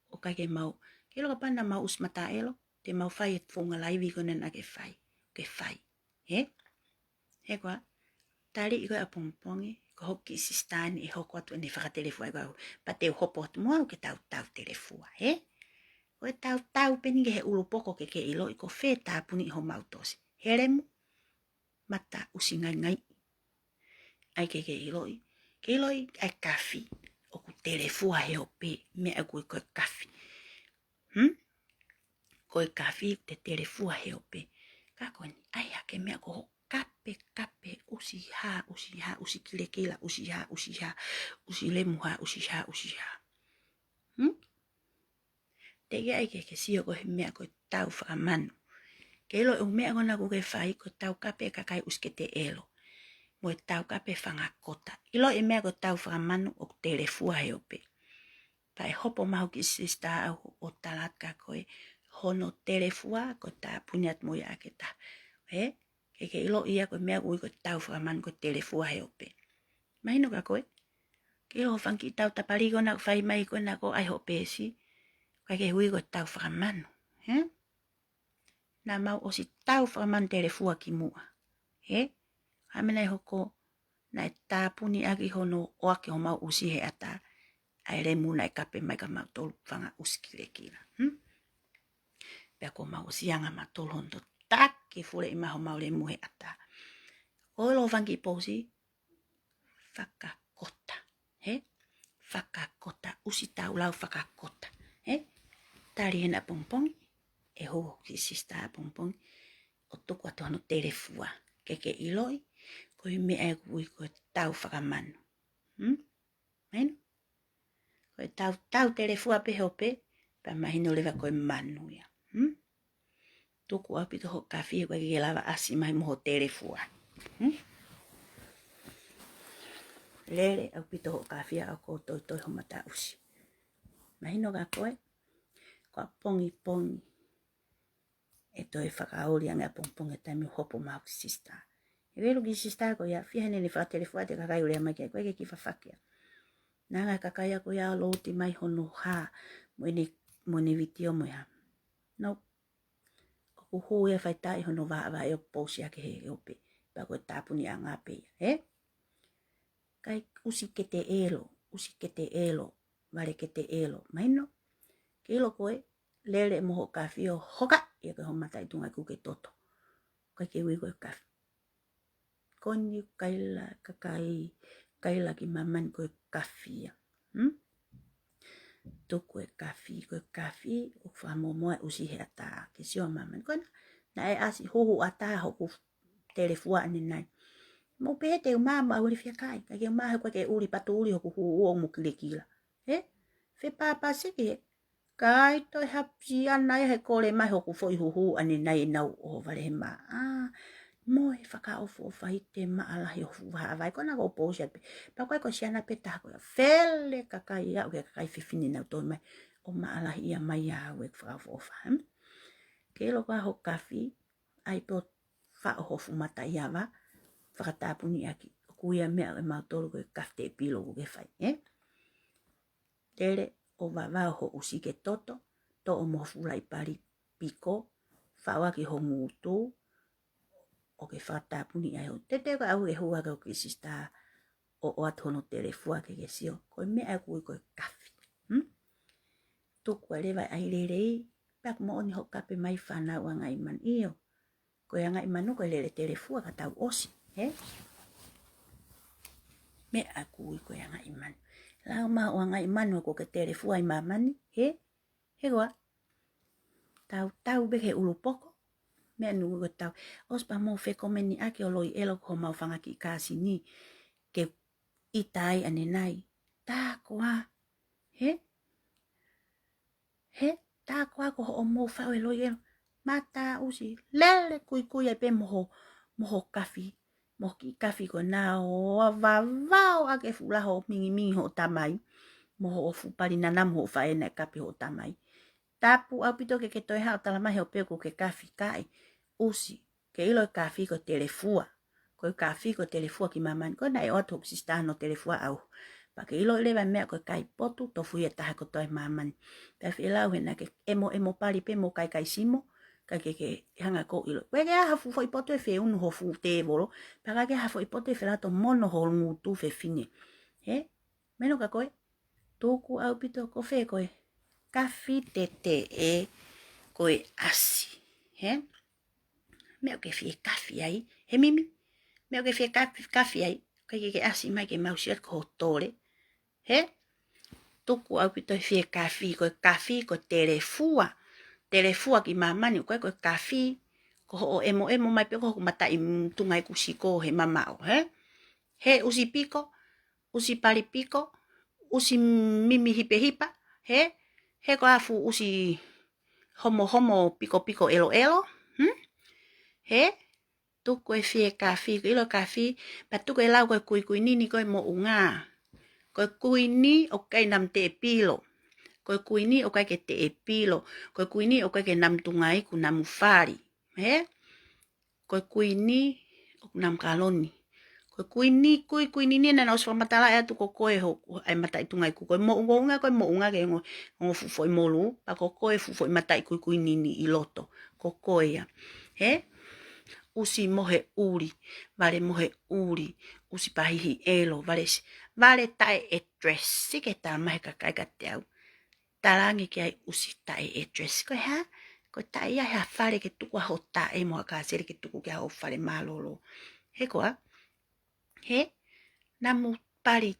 O kai ke mau, ke loka panda mau usmata elo, te mau whae e whonga laivi kone na ke whae. Ke whae. He? He koa, tari i koe a pongpongi, ko hoki sistani e hoko atu ene whakatelefua i koe. Pa te hopo atu mua o ke tau telefua. He? Koe tau peni ke he ulupoko ke ilo i ko whē tāpuni i ho mau tosi. Heremu, mata usingai. Ai ke iloi. Ke iloi ai kawhi. O ku telefua he o pe. Mea au koe kawhi. Koe kawhi te telefua he o pe. Ka koe ni ai hake mea ko ho kape. Usi kilekila. Usi lemu ha. Tege ai ke sio koe mea koe tau whakamanu. Ke iloi o mea kona kuke whai ko tau kape kakai uskete elo. Mo e tau kape whangakota. Ilo e mea ko tau whakamanu o telefua he ope. Pa e hopo mahu ki sista au o talat ka koe. Hono telefua ko ta punyat mo ia ke ta. He? Ke ilo ia ko mea kui ko tau whakamanu ko telefua he ope. Mahino ka koe? Ke ilo whanki tau taparigo na whai mai koe na ko ai hope si. Kai ke hui ko tau whakamanu. He? Na mau o si tau whakamanu telefua ki mua. He? Hamena e hoko na e tāpuni agi hono o ake ho mau usi he ata. Ai re muna e kape mai ka mau tolu whanga uskile kina. Pea ko mau usianga ma tolu hondo take fure i maho mau re mu he ata. Olo whangi posi. Whakakota. He? Whakakota. Usi tau lau whakakota. He? Tari hena pongpongi. E ho ki sista pongpongi. O tuku atu hano telefua. Keke iloi. Koe mea e kui koe tau whakamanu. Maino? Koe tau telefua pe hope, pa mahino lewa koe manu ia. Tuku au pito ho kawhi koe ke lawa asi mai moho telefua. Lere au pito ho kawhi au ko toi ho mata usi. Mahino ka koe? Koa pongi. E toi whakaori anga pongponga taimi hopo mau ki sista. E welu ki sista ko ia whihane ni whatelefua te kakai urea mai kia koe ke ki whawhakia. Nanga kakai ako ia loti mai hono ha. Mwene vitio mo ia. No. Ko ho ia whaitai hono waa e o posi ake he ope. Pa koe tāpuni a ngā peia. Kai usi ke te elo. Vale ke te elo. Maino. Ke ilo koe. Lele moho kawhi o hoka. Ia koe homata i tunga kuke toto. Kai ke ui koe kawhi. Koni kaila kakai. Kaila ki maman koe kawhi ia. Tuku e kawhi. O whamomoa usi he ata. Ke sio maman. Koe na e asi hoho ata hoku telefua ane nai. Mo pehe te umama uli fia kai. Kai ke umaha koe ke uli patu uli hoku huo mukile kila. Fe papa seke. Kai toi hapsi anai he kore mai hoku foi huhu ane nai nau o vale he maa. Mo he whaka ofu o whahite maa lahi ofu waha vai. Kona ko posi ape. Pa koe ko siana peta koe. Fele kakai ia. Uke kakai fifini nau toi mai. O maa lahi ia mai ia. Uke whaka ofu o wha. Ke lo kwa ho kafi. Ai po wha o hofu mata ia wa. Whakatapuni aki. Kuia mea e mautoro koe kafte e pilo uke whai. Tere. O wawa ho usike toto, to o mofula i pari piko, whawaki ho ngutu, o ke whatapuni ai ho. Te ko au e hua kau ki sista o atono telefua ke sio, koe mea kui koe kawhi. Tuku a lewa ai lerei, pak mo oni ho kape mai whanau a ngai man iyo. Koe a ngai manu koe lere telefua ka tau osi. Mea kui koe a ngai manu. Lau ma o ngai manu ko ke telefua i mamani, he goa. Tau beke ulu poko. Mea nungu ko tau. Ospa mo fe komeni ake o loi elo ko mau whanga ki kasi ni. Ke itai ane nai. Tā koa. Tā koa ko ho mo whau e loi elo. Mata usi. Lele kui ai pe moho kafi. Moho ki kafi ko nā o wawao ake fulaho mingi ho tamai. Moho o fupari nanam ho whaena e kapi ho tamai. Tapu au pito ke toi hao talamahi o peo ko ke kafi kai. Usi. Ke ilo e kafi ko telefua. Ko e kafi ko telefua ki maman. Ko na e oto ku sistano telefua au. Pa ke ilo lewa mea ko kai potu. Tofu ia taha ko toi maman. Pefi ilau hena ke emo pari pe mo kai simo. Kai ke hanga ko ilo. Koe ke hafu fo ipoto e fe unu ho fu te volo. Pa ke hafu ipoto e fe lato mono ho ngutu fe fine. Meno ka koe. Tuku au pito ko fe koe. Kafi tete e koe asi. Meo ke fie kafi ai. He mimi. Meo ke fie kafi ai. Ke asi mai ke mausiat ko tole. Tuku au pito fie kafi. Koe kafi ko telefua. Telefua ki mamani. Koe kafi. Ko ho emo mai pe ko mata i tungai kusiko he mamao. He usi piko. Usi pali piko. Usi mimi hipa. He ko afu usi homo piko elo. Tuku e fie kafi. Ilo kafi. Patuku e lau koe kui nini koe mo unga. Koe kui ni o kai nam te pilo. Koe kui ni o kai ke te pilo. Koe kui ni o kai ke nam tungai ku nam ufari. Koe kui ni o nam kaloni. Koe kui ni na oswa matala e atu koe ho ai mata i tungai ku koe mo unga ke ngo fufo i molu pa koe fufo i mata i kui ni i loto koe ya usi mohe uri vale mohe uri usi pahihi elo vale tae e dress sike ta mai ka kai ka te au talangi ki ai usi tae e dress koe ha koe tae ia ha fale ke tuku ho tae mo ka sere ke tuku ke ho fale malolo he koa namu pari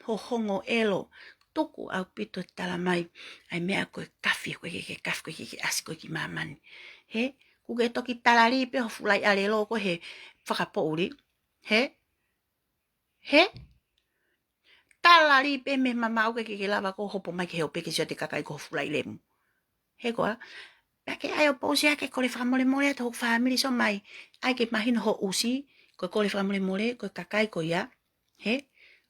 ho hongo elo tuku au pito tala mai ai mea koe kafi koe ke kafi koe ke asi koe ki mamani kuke toki talari pe ho fulai alelo koe he whakapo uri talari pe me mama au ke lava ko hopo mai ke hope ke sio te kakai ko fulai lemu koa pake ai o posi ake kore whakamole ato ho family so mai ai ke mahino ho usi koe kore whakamole koe kakai ko ia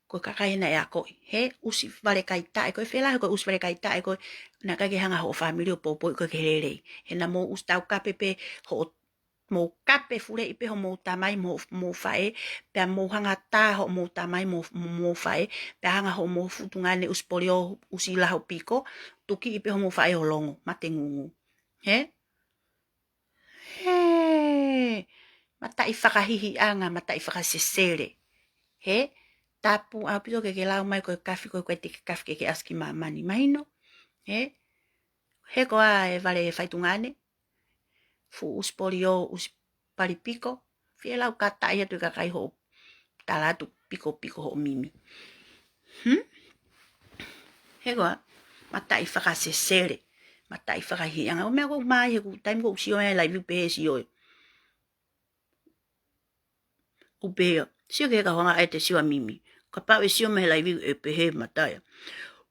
ko kakaina e ako he usi vale kai tai ko fela ko usi vale kai tai ko na ka ke hanga ho family po po ko ke lele he na mo ustau ka pepe ho mo kape fure ipe ho mo tamai mo fae pe mo hanga ta ho mo tamai mo fae pe hanga ho mo futungane uspolio usi la ho piko tuki ipe ho mo fae ho longo matengungu he he mata i whakahihi anga mata i whakasesere he tapu apito ke lau mai ko kafi ko te kafi ke aski mamani mahino he ko a e vale faitungane fu uspolio us palipiko fie lau kata ia tu kakai ho talatu piko ho mimi he ko mata i whakasesere mata i whakahihi anga o mea ko mai he ku time ko usio e lai vi pe sio ubea sio ke ka honga e te siwa mimi ka pa e sio me lai vi e pe he mataya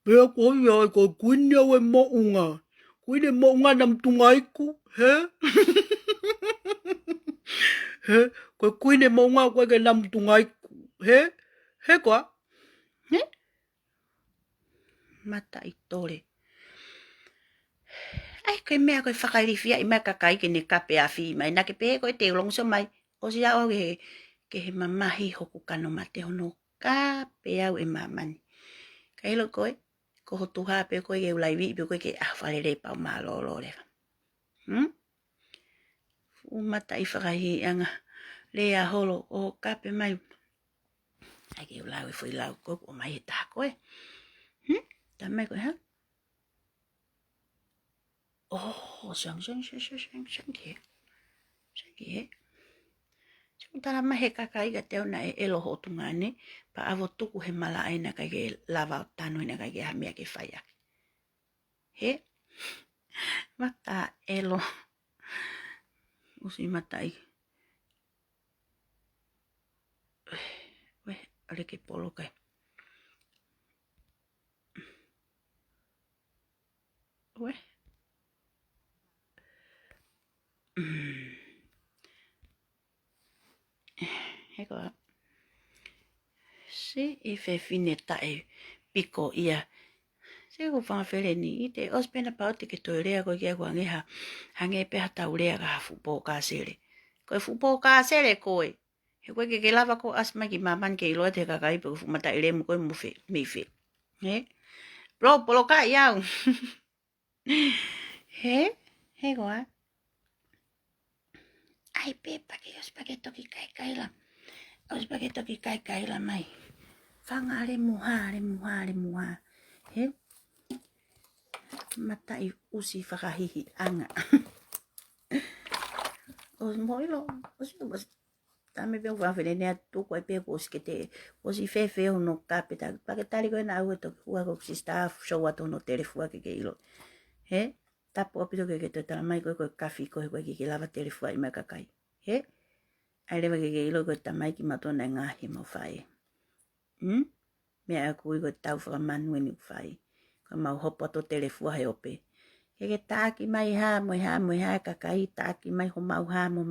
pea ko ia ko kuinia we mo unga kuine mo unga nam tungaiku he he ko kuine mo unga ko ke nam tungaiku he ko he mata i tore ai ko mea ko whakairifia i mea kakai ke ne kape a fi mai na ke pe ko te long so mai o si a o ke he mamahi hoku kano mate hono ka pe au e mamani kai lo koe ko hotu ha pe koe ke ulai vi pe koe ke whare re pau maa lo le mata i whakahi anga lea holo o kape mai ai ke ulau e foi lau ko o mai e tā koe tā mai koe ha oh sang ke tara mahe kakai ka teo na e elo hotu ngane pa avo tuku he mala aina kai ke lava tano ina kai ke hamia ke whaia he mata elo usi mata i we ale ke polo kai we he ko se i fe fine tae piko ia se ko whangawhere ni i te ospena pauti ke toi rea ko kia kua ngeha hange pe hatau rea ka fupo ka sere koe fupo ka sere koe he koe ke lava ko asma ki maman ke iloa te kakai pe ko fumata ere mo koe mo fe me fe he bro polo ka iau he koa ai pe pa ke ospa ke toki kai la ospa ke toki kai la mai whanga ale muha he mata i usi whakahihi anga o moilo o si o tame pe whawhere nea toko ai pe ko skete o si fe no kapeta pa ke tali ko na au to ua ko si staff show ato no telefua ke ilo he tapo apito ke te tala mai ko kafi ko ke lava telefua i makakai he ai lewa ke ilo ko tamai ki matona ngahi mo fai mea aku i ko tau whakamanu e ni whai ko mau hopo to telefua he ope ke tāki mai ha kakai tāki mai ho mau ha mo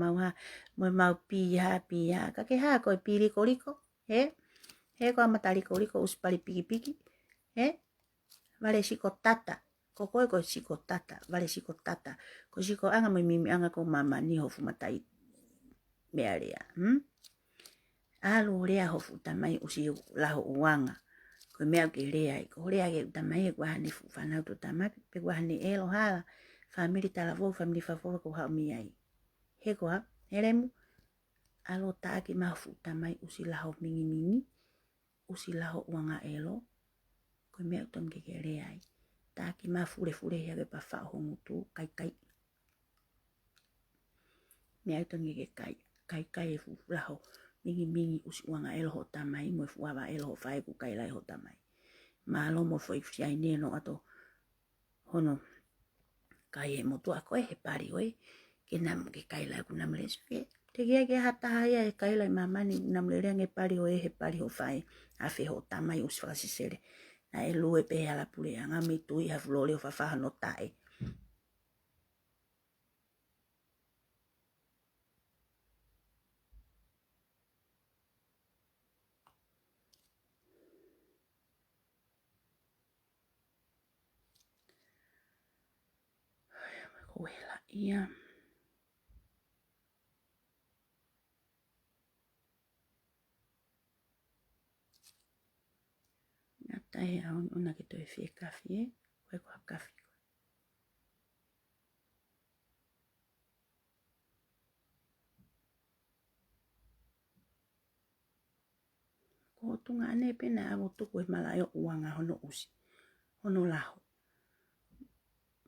mau pi ha ka ke ha ko piri koliko he ko amatari koliko uspari piki he vale siko tata ko siko tata vale siko tata ko siko anga mo mimi anga ko mama ni ho fumatai mea rea alu rea ho futamai usi laho uanga ko mea ke rea ko rea ke tamai ko hani fu fana to tamai pe ko hani elo hala family tala vo family fa ko ha mi ai he ko heremu alo taki ma fu tamai usi laho mingi usi laho uanga elo ko mea ton ke rea ai taki ma fure ya ke pa fa ho mutu kai mea ton ke kai fu laho mingi usi uanga elo ho tamai mo fu ava elo fa ku kai lai ho tamai malo mo foi fiai ne no ato hono kai e motu a koe he pari oe ke nam ke kai lai ku nam le ke te ke hata haia e kai lai mamani nam le nge pari oe he pari ho fai a fe ho tamai us fa sisere na e lue pe ala pule anga mi tu i ha flore o fa no tae Hoela ia. Nga tai au una ke toi fie kafi e. Koe kua kafi. Ko tunga ane pena avo tuku e malayo uanga hono usi. Hono laho.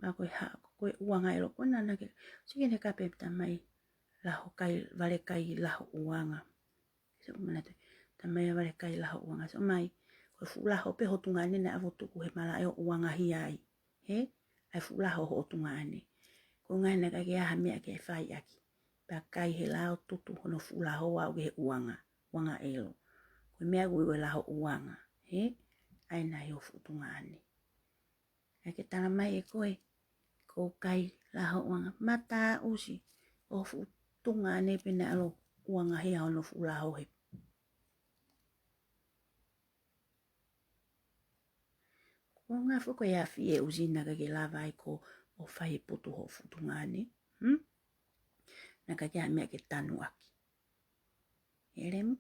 Ma koe ha koe uanga elo kona nake. Sige ne kape tamai laho kai vale kai laho uanga. So mana te tamai vale kai laho uanga. So mai koe fu laho pe ho tunga ane na avo tuku he malayo uanga hiai. He? Ai fu laho ho tunga ane. Ko ngai na kake aha mea ke fai aki. Pa kai he lao tutu hono fu laho au ke uanga. Uanga elo. Koe mea gue laho uanga. He? Ai na hi o fu tunga ane. Ake tala mai e koe. Ko kai laho uanga. Mata usi. O fu tunga ane pena alo uanga hea hono fu laho he. Ko ngā fuko ia fie usi na kake lava ai ko o fai putu ho fu tunga ane. Na kake ha mea ke tanu aki. Eremu.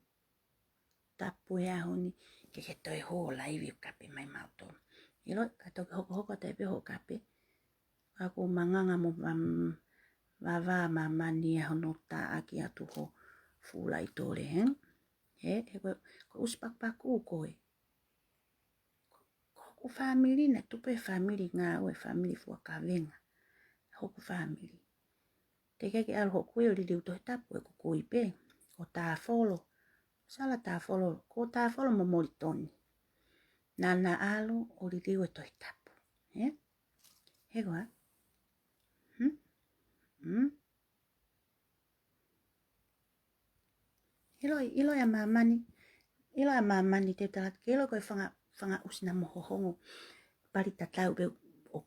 Tapu ea honi. Ke toi ho laivi kape mai mautono. Ilo kato hoko tepe ho kape. Ako manganga mo vava mamani e hono ta aki atu ho fulai tore he. He ko uspakpaku koe. Ko family na tupe family nga oe family fua kavenga. Hoko family. Te keke al ho koe o li liu tohi tapu e ko koi pe. Ko ta folo. Sala ta folo. Ko ta folo mo mori toni. Nana alo o li liu e tohi tapu. He? He koa? Ilo ya mamani te tala kelo koe whanga usina moho hongo pari tatau pe o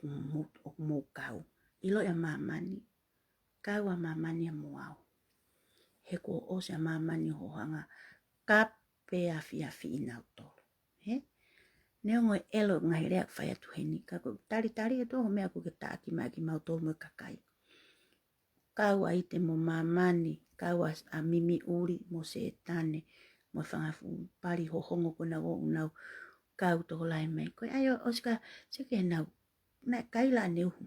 mo kau. Ilo ya mamani. Kau a mamani a moao. He ko o se mamani ho hanga kape a fi inau tolo. He? Neo ngoi elo ngai reak whai atu heni. Kako tari e toho mea kuke taaki mai ki mau tolo mo kakai. Kau a ite mo mamani. Kau a mimi uri mo se tane. Mo whangafu pari ho hongo kona o unau. Kau toho lai mai. Koe ayo oska seke nau. Na kaila neuhu.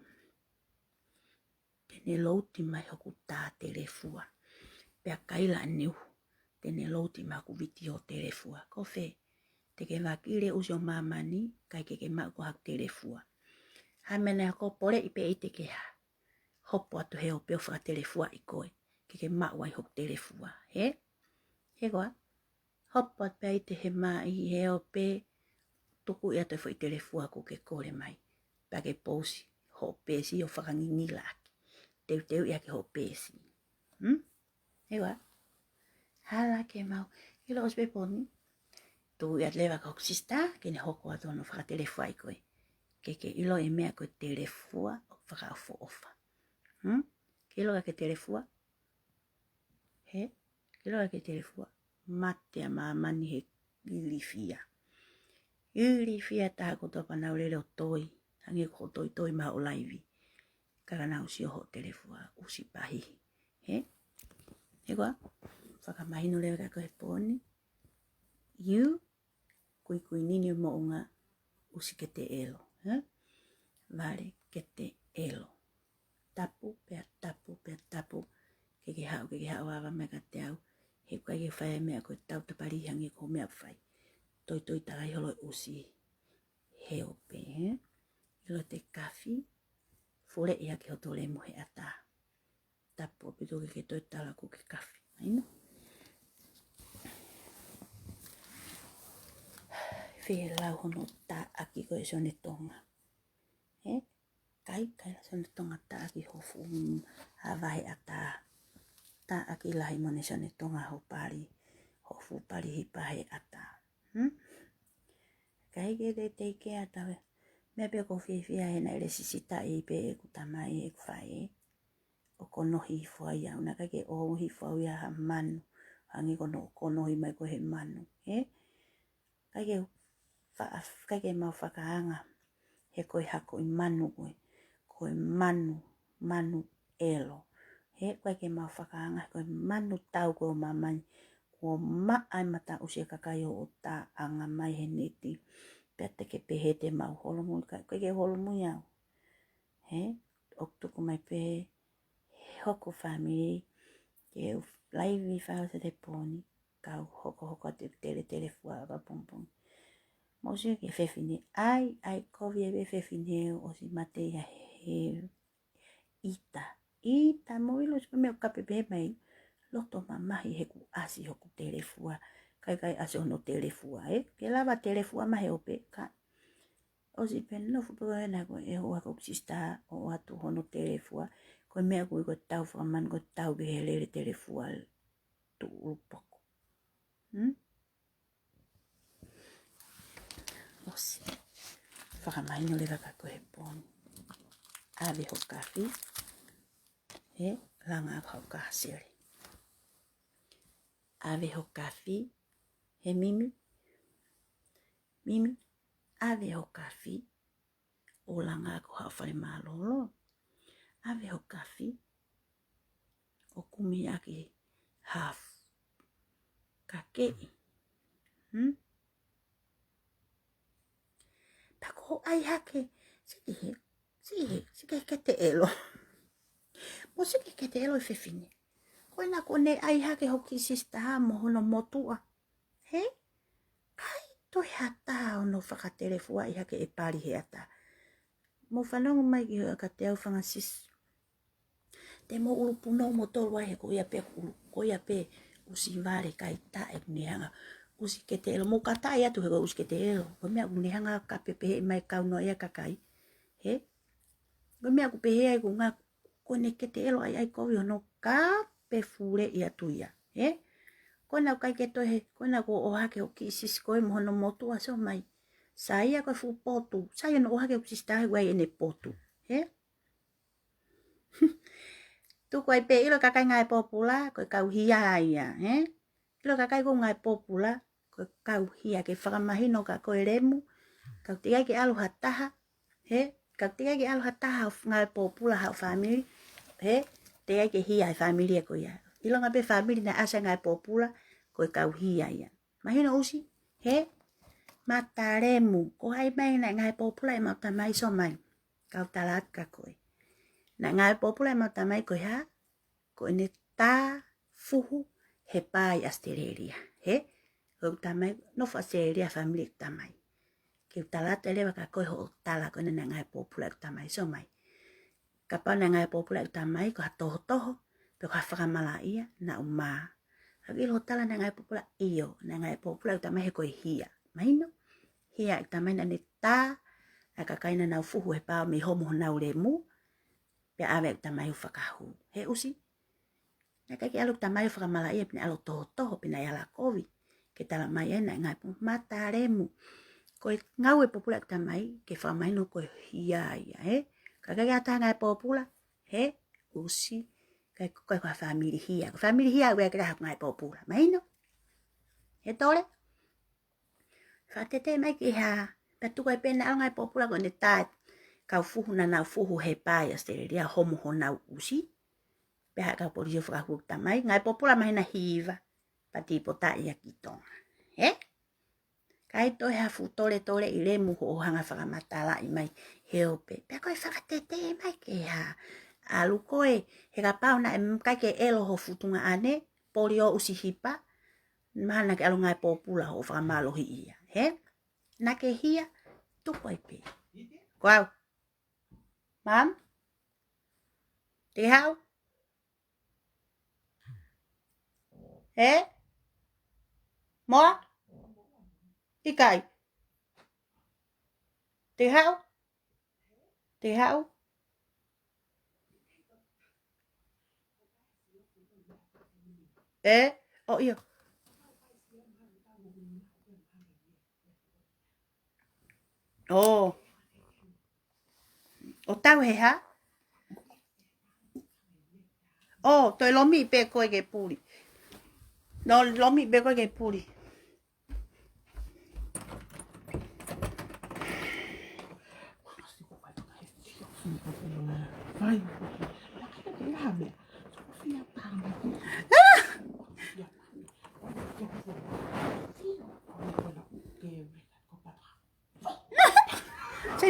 Tene louti mai hoku tā telefua. Pea kaila neuhu. Tene louti mai hoku viti ho telefua. Kofe. Teke wakile usio mamani. Kai keke mau ko hak telefua. Hamena ko pole ipe ite ke ha. Hopo atu heo peo whaka telefua i koe. Keke mau ai hok telefua. He? He koa? Hopo atu pe ite he mai heo pe. Tuku ia te fwoi telefua ko ke kore mai. Pake posi. Ho pesi o whakangingi laki. Teu ia ke ho pesi. He koa? Hala ke mau. Ilo ospe poni. Tu ia lewa ka hok sista. Kene hoko atu ano whaka telefua i koe. Keke ilo e mea koe telefua. O whaka ofo ofa. Kilo ke telefua. He? Kilo ke telefua. Mate a mamani he ilifia. Ilifia taha ko topa nau lele o toi. Hangi ko toi maha o laivi. Kaka nau si ho telefua. Usi pahi. He? He koa? Whaka mahino lewa ka koe poni. You. Kui nini mo unga. Usi ke te elo. He? Vale ke te elo. Tapu, pea tapu. Keke hao awa mega te au. He koe ke whae mea koe tau tapari hangi ko mea whai. Toi tarai holo usi. He ope, he? Ilo te kafi. Fore ia ke hoto le mohe ata. Tapu opitu ke toi tala ku ke kafi. Aina? Whie lau hono ta aki koe sone tonga. He? Kai la sone tonga ta aki hofu. Hawahe ata. Ta aki lahi mone sone tonga ho pari. Hofu pari hipahe ata. Kai ke te ke ata. Mea pe ko whia he na ele sisita e pe e kutamai e kwhae. O kono hifua ia. Una kake o hifua ia ha manu. Hangi kono hi mai ko he manu. He? Kake mau whakaanga. He koe hako i manu koe. Koe manu. manu elo. He koe ke mau whakaanga koe manu tau ko mamai. Ko maa mata usia kakai o ta anga mai he neti. Pea te ke pehe te mau holomu. Koe ke holomu iau. He, ok tuku mai pehe. Hoko family. Ke laivi whao se te poni. Kau hoko te tele fua wa pompong. Mosi ke whewhine. Ai kovi e whewhine o si mate ia he ita. Ita mo ilo si mea kape pehe mai. Loto mamahi he ku asi hoku tele fua. Kai asi hono tele fua. Ke lava tele fua mahe ope. Ka. O si pen no fupo e na ko e hoa ko sista o atu hono tele fua. Ko mea ko tau whakaman ko tau ke he lere tele fua. Tu upoko. Osi. Whakamaino le waka ko he poni. Awe ho kafi. He langa ho kasere. Awe ho kafi. He mimi. Mimi. Awe ho kafi. O langa ko hao whare malolo. Awe ho kafi. O kumi ake half. Kakei. Tako ai hake. Sike kete elo. Mo sike kete elo i whewhine. Koe na kone ai hake hoki sista ha mo hono motua. He? Kai toi hata ono whakatere fua i hake e pari he ata. Mo whanongo mai ki hoa ka te au whangasis. Te mo urupuno mo tolwa he ko ia pe ulu. Ko ia pe usi vare kai ta e kunehanga. Usi kete elo. Mo kata ia tu he ko usi kete elo. Ko mea kunehanga ka pepehe mai kauno ia kakai. He? Ko mea kupehe ai ku ngā kone kete elo ai kovi hono ka pe fure ia tuia. He? Kona kai ke tohe, kona ko ohake o ki sis koe mohono motu aso mai. Saia koe fu potu. Saia no ohake o ki sis tahe wai ene potu. He? Tu koe pe ilo kakai ngai popula, koe kau hia ia. He? Ilo kakai ko ngai popula, koe kau hia ke whakamahino ka koe remu. Kau tigai ke alu hataha. He? Kau tigai ke alu hataha ngai popula hau family. He? Tigai ke hia e family e koe ia. Ilo ngape family na asa ngai popula. Koe kau hia ia. Mahino usi, he? Mataremu. Ko hai mai na ngai popula e mauta mai so mai. Kau talat ka koe. Na ngai popula e mauta mai koe ha? Koe ne tā fuhu he pai Australia. He? Koe utamai, nofu Australia family utamai. Ke talat e lewa ka koe ho tala koe na ngai popula utamai so mai. Kapa na ngai popula utamai ko ha toho. Pe ko ha whakamala ia na umaa. Hagi lo tala na ngai popula iyo, na ngai popula utamai he koe hia. Mahino? Hia utamai na ne tā, na kakaina na ufuhu he pao mi homo nau le mu, pia awe utamai ufakahu. He usi? Na kaki alu utamai ufakamala ia pina alo toho pina yala kovi. Ke tala mai na ngai popula mata remu. Koe ngau e popula utamai, ke whakamahino koe hia ia, he? Kakaki ata ngai popula, he? Usi? Kai koe koe family hia. Ko family hia ue kira haku ngai popula. Mahino? He tole? Whatete mai ki ha. Patu koe pena au ngai popula ko ne tat. Kau fuhu na nau fuhu he pai Australia homo ho nau usi. Peha kau polisi whakahu tamai. Ngai popula mahina hiva. Pati pota ia ki tonga. He? Kai toi hafu tole i lemu ho hanga whakamatala i mai heope. Pea koe whakatete mai ki ha. Alu koe, he ka pao na kai ke elo ho futunga ane, polio usi hipa, mahana ke alu ngai popula ho whakamalohi ia. He? Na ke hia, tuko ipe. Kwau? Mam? Te hau? He? Moa? Ikai? Te hau? Te hau? Oh iyo. Oh. O tau he ha? Oh, toi lomi pe koe ke puri. No, lomi pe koe ke puri. Vai.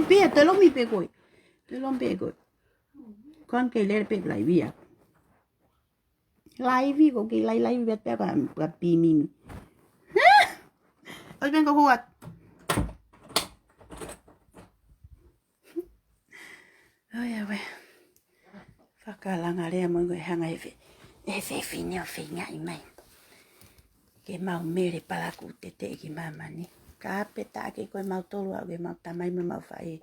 pe te lo mi pe koi. Te lo pe koi. Con ke le pe lai via. Lai vi ko ke lai via pe ka pi mi. Os ben ko huat. Ai ai. Whakalanga rea mo ngoi hanga e fini o whinga I mai. Ke mau mere palaku te ki mamani. Ka peta ke koe mau tolu au ke mau tamai me mau whai.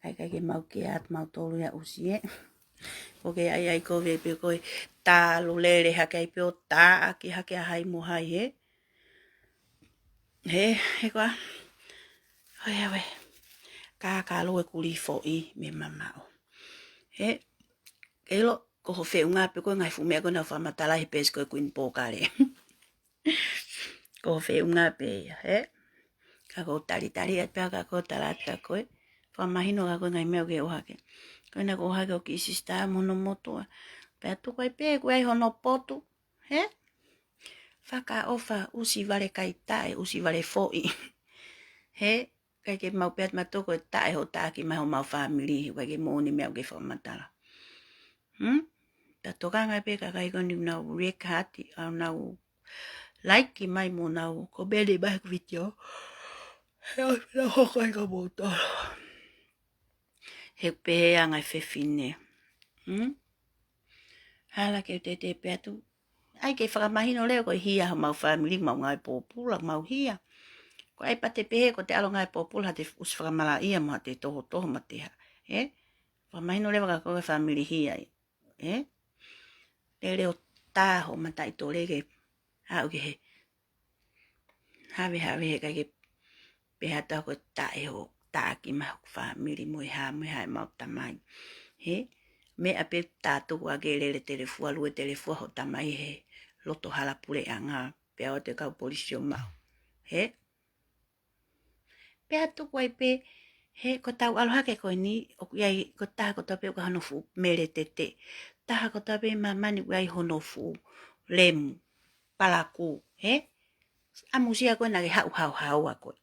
Kai ke mau ke at mau tolu ya usi e. Ko ke ai ko ve pe koe tā lulere hake pe o tā aki hake a hai mo hai he. He koa. Hoi awe. Ka loe kuri fo I me mamao. He. Elo ko ho fe unga pe ko ngai fu me ko na fa matala he pes ko kuin po kare. Ko fe unga pe he. Ka ko tari at pe ka ko talata ko. Fa mahino ka ko ngai me o ke o hake. Ko na ko hake o ki sista mono moto. Pe tu ko pe ko ai hono potu. He. Faka ofa usi vale kai tai usi vale foi. He. Kai ke mau pe ma to ko tai ho ta ki mai ho mau family ko ke mo ni me o ke fa matala. Ta toka ngai pe ka kai ko ni na rekati au na like ki mai mo na ko bele ba video. He na ho kai ka mo to. He pe ngai fe fine. Hala ke te pe tu. Ai ke fa mahino leo ko hia mau family mau ngai popula mau hia. Ko ai pate pe ko te alo ngai popula te us fra mala ia mo te toho mate ha. He. Fa mahino leo ka ko family hia. He. Leo taho matai to lege au ke he have he ka ke pehata ko tae ho ta ki ma family mo ha mau tamai he me ape tato wa ke le telefua lu telefua ho tamai he loto hala pule anga pe o te ka polisi o mau he pehato ko pe he ko tau aloha ke ko ni o ai ko ta ko tape ko hano fu mere tete ta ko tape mamani wai hono fu lemu palaku he amusia ko na ke hau ako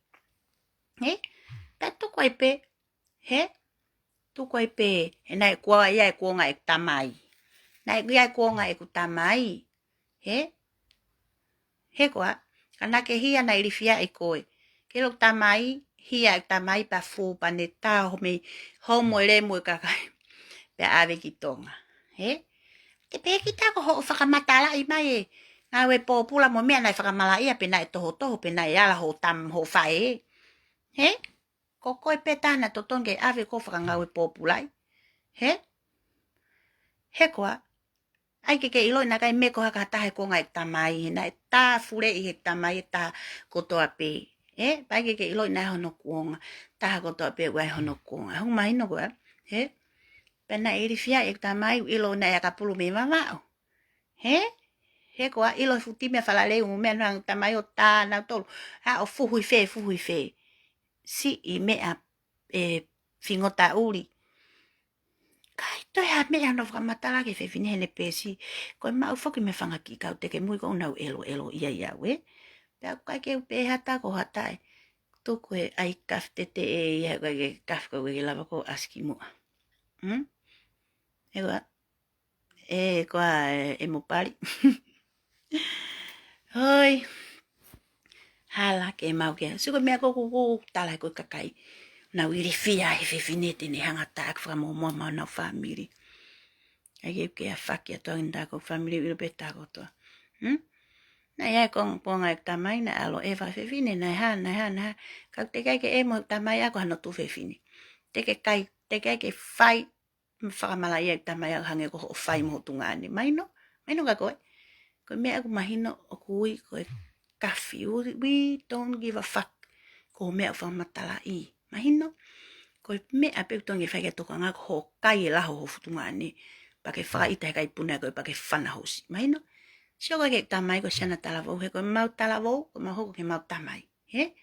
he ta tu ko pe he tu ko pe na ko ai ko ngai tamai na ai ko ngai ku tamai he ko kana ke hia na ilifia e ko ke lo tamai hia tamai pa fu pa neta ho me ho mo le mo ka kai pe ave ki tonga he te pe ki ta ko ho fa matala I mai na we popula mo me na fa mala ia pe na to pe na ya la ho tam ho fai he ko ko pe ta na to tonge ave ko fa nga we popula he ko ai ke ilo na kai me ko ha ta he ko ngai tamai na ta fure I tamai ta ko to ape pai ke ilo na hono kuonga ta ko to ape wai hono kuonga hu mai no ko he pe na iri fia e tamai ilo na ya kapulu me mama he ko ilo futi me fala le un me na tamai o ta na to a o fu hui fe si I me a fingota uri kai to ha me ano fra matala ke fe fini hele pesi ko ma u foki me fanga ki ka te ke mui ko na elo ia we pe ka ke pe hata ko hata to ko ai kafte te ia ko ke kaf ko ke lava ko askimo ko e mo pari hoi hala ke mau ke suko me ko tala ko kakai na wiri fia e fe fini te ne hanga tak fra mo na family ai ke a fakia to inda ko family will be ta ko to na ya con ponga tamai na alo eva fe fini na ha ka te kai ke emo tamai ko no tu fe fini te kai ke fai fa mala ya tamai hange ko fai mo tunga ni mai no ka ko me aku mahino o kui ko kafi we don't give a fuck ko me fa matala I mahino ko me ape tonge fa ke to nga ko kai la ho futunga ni pa ke fa ita kai puna ko pa ke fana hosi mahino sio ke tamai ko sana talavo he ko mau talavo ko mau ke mau tamai he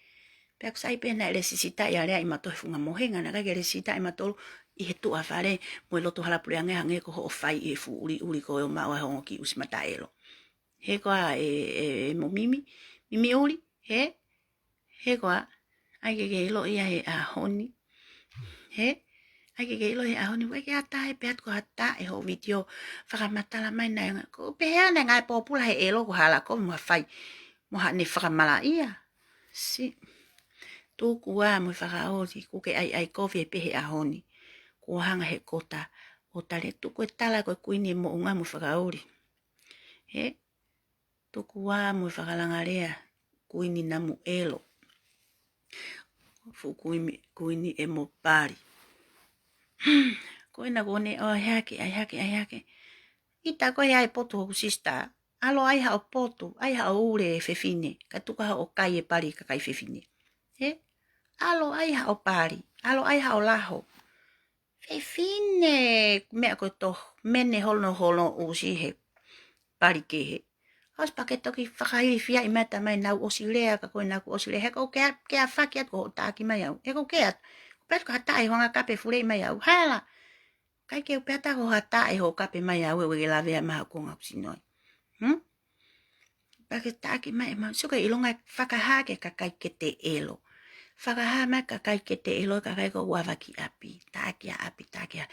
pe ko sai pena resisita ya le ima to funga mohenga na ke resisita ima to I he tu afale mo lo to hala puliange hange ko ho fai e fu uli ko ma wa ho ki us mataelo he ko mo mimi uli he ko ai ke lo ia he a honi He? Ai ke ilo he ahoni wai ke ata he peat ko hata e ho video whakamatala mai nai ngā. Ko pehea nai ngai pōpula he elo ko hala ko mua whai. Moha ne whakamala ia. Si. Tūku wā mui whakaoti ko ke ai kofi e pehe ahoni. Ko hanga he kota. O tale tuku e tala koe kuini mo unga mui whakaori. He? Tuku wā mui whakalangarea kuini namu elo. Fu kuini e mo pari. Koina kone o hake. Ita koe ai potu hoku sista. Alo ai hao potu, ai hao ure e fefine. Ka tuka hao kai e pari ka kai fefine. He? Alo ai hao pari. Alo ai hao laho. Fefine. Mea koe to mene holo usi he pari ke he. Os paketoki whakairi fia i mata mai nau osi lea ka koe nau osi lea. Heko kea whakiat ko taaki mai au. Heko kea. Pēt ko hata i honga kape furei mai au. Hala. Kai ke upeta ko hata e ho kape mai au e wege lawe maha konga kusinoi. Pake taaki mai mau. Suka ilonga whakahake ka kai ke te elo. Whakaha mai ka kai ke te elo ka kai ko wawaki api. Taaki a api taaki a.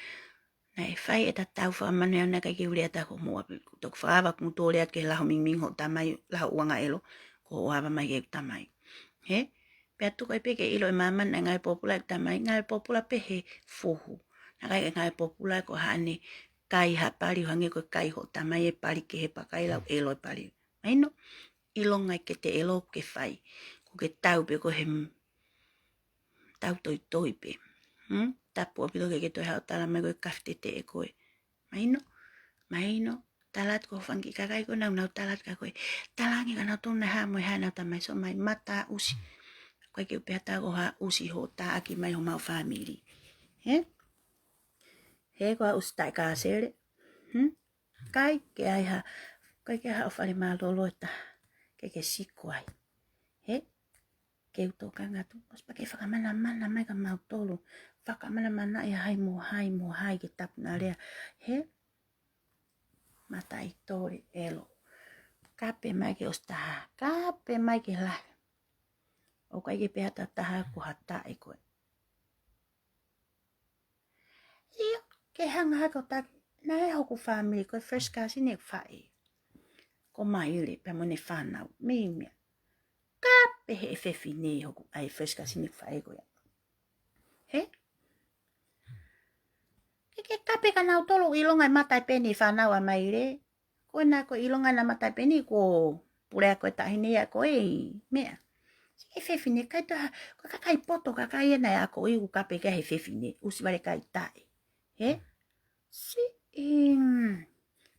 Nei whai e ta tau whaamane ana kai ke ure ata ko mua. Tok whaava kumuto leat ke laho ming ho tamai laho uanga elo. Ko wawa mai ke tamai. He? Pea tuka i peke ilo e maman ngai popula e tamai. Ngai popula pehe fuhu. Nakai ngai popula ko hane kai ha pari hange ko kai ho tamai e pari ke he pakai lau elo e pari. Maino ilo ngai ke te elo ke whai. Ko ke tau pe ko he tau toi pe. Tapu apilo ke toi hao tala mai ko kafte te e koe. Maino. Talat ko whangi kakai ko nau talat ka koe. Talangi ka nau tōna haa moe haa nau tamai so mai mata usi. Koe ke upeata ko haa usi ho ta aki mai ho mau family. He? He ko usi tai ka sere. Kai ke ai ha. Kai ke haa whare maa lolo e ta. Ke siko ai. He? Ke uto ka ngatu. Ospa ke whakamana mai ka mau tolo. Whakamana i hai mo hai ke tapu na rea. He? Mata i tori elo. Kape mai ke ostaha. Kape mai ke lai. O kai ke peata taha ko hata e koe. Iyo. Ke hanga hako taki. Na e hoku family koe first cousin e whae. Ko mai ule pe mo ne whanau. Mea. Kape he fefi ne hoku ai first cousin e whae koe. He? Ke kape ka nau tolo ilonga i matai peni whanau a mai re. Koe nā ko ilonga na matai peni ko purea koe tahine a koe. Mea. E fefine, kai taha, ko kakai poto, kakai ena e ako iu kape ka he fefine, usi wale kai tae. He? Si,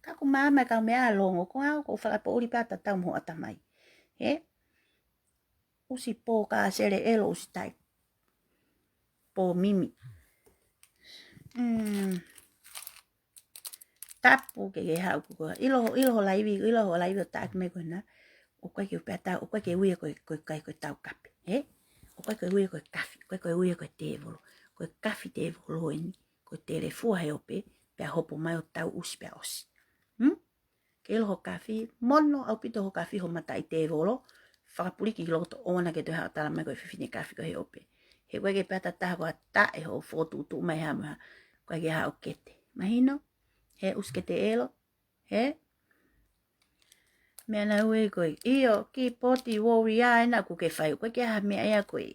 kaku mama ka mea longo, ko au ko whakapo uri pata tau mo atamai. He? Usi po ka sere elo usi tai. Po mimi. Tapu ke hau kuko. Ilo ho laivi o taak me koe na. O koe ke upeta, o koe ke uia koe tau kape. He? O koe uia koe kafi, koe uia koe te volo. Koe kafi te volo eni, koe te re fua he ope, pea hopo mai o tau usi pea osi. Ke ilo ho kafi, mono au pito ho kafi ho mata i te volo, whakapuriki ki loto ona ke te hao tala mai koe whiwhine kafi ko he ope. He koe ke pata taha koe ta e ho fotu mai hama, koe ke hao kete. Mahino, he uskete elo, he? Mea na ue koe, iyo ki poti wori a ena ku ke whai, koe ke ha mea ea koe.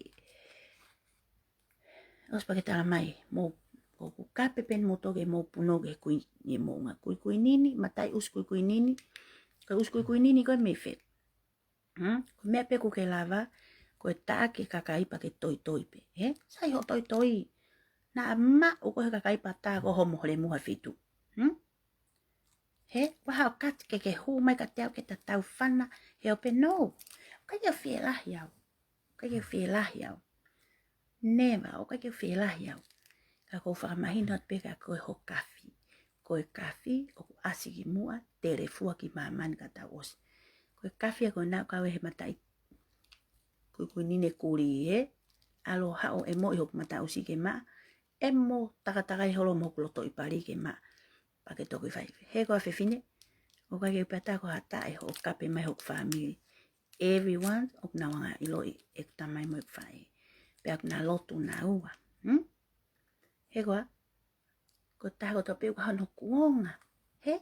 Ospa ke tala mai, mo ku kape pen mo toge mo puno ke kui ni mo nga kui nini, matai us kui nini, koe us kui nini koe me fet. Koe mea pe ku ke lava, koe taa ke kakaipa ke toi pe, he? Sai ho toi. Na ma u koe kakaipa taa ko homo hole muha fitu. He, wahao kat ke hu mai ka teau ke ta tau whana, he ope no. Kai ke whielahi au. Never, o kai ke whielahi au. Ka kou whakamahina at peka koe ho kafi. Koe kafi, o ku asi ki mua, te re fua ki mamani ka tau osi. Koe kafi a koe nau kawe he matai. Koe nine kuri he. Alo hao e mo i hoku mata usi ke maa. E mo takatakai holo mo kuloto i pari ke maa. Pake toki whai. He koa whiwhine. O kai ke upata ko hata e ho kape mai hoku family. Everyone, o kuna wanga ilo e kutamai mo i whai. Pea kuna lotu na ua. he koa, ko taho to pe ko no kuonga, he?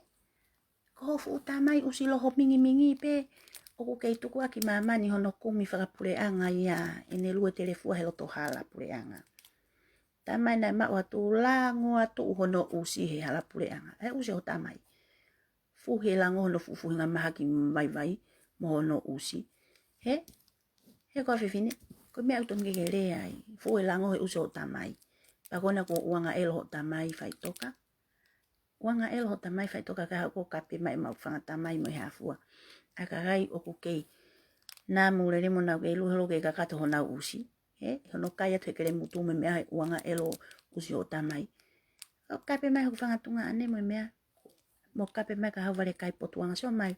Ko fu tamai usi loho mingi pe, oku kei tuku aki mamani hono kumi whakapureanga ia, ene lue telefua he loto hala pureanga. Tamai nai ma watu lango atu hono usi he hala pureanga, he usi ho tamai. Fu he lango hono fufu hinga mahaki vai, mo hono usi, he? He koa whiwhine, ko mea utongi lea ai, fu he lango he usi ho tamai. Pakona ko uanga elo ho tamai whai toka. Uanga elo ho tamai whai toka ka hako kape mai mau whanga tamai mo hafua. Aka gai oku kei nā mure mo nau kei luhelo kei kakato ho nau usi. He? Hono kai atu he kere mutu me mea uanga elo usi ho tamai. O kape mai hoku whanga tunga ane mo mea. Mo kape mai ka hau vare kai potuanga so mai.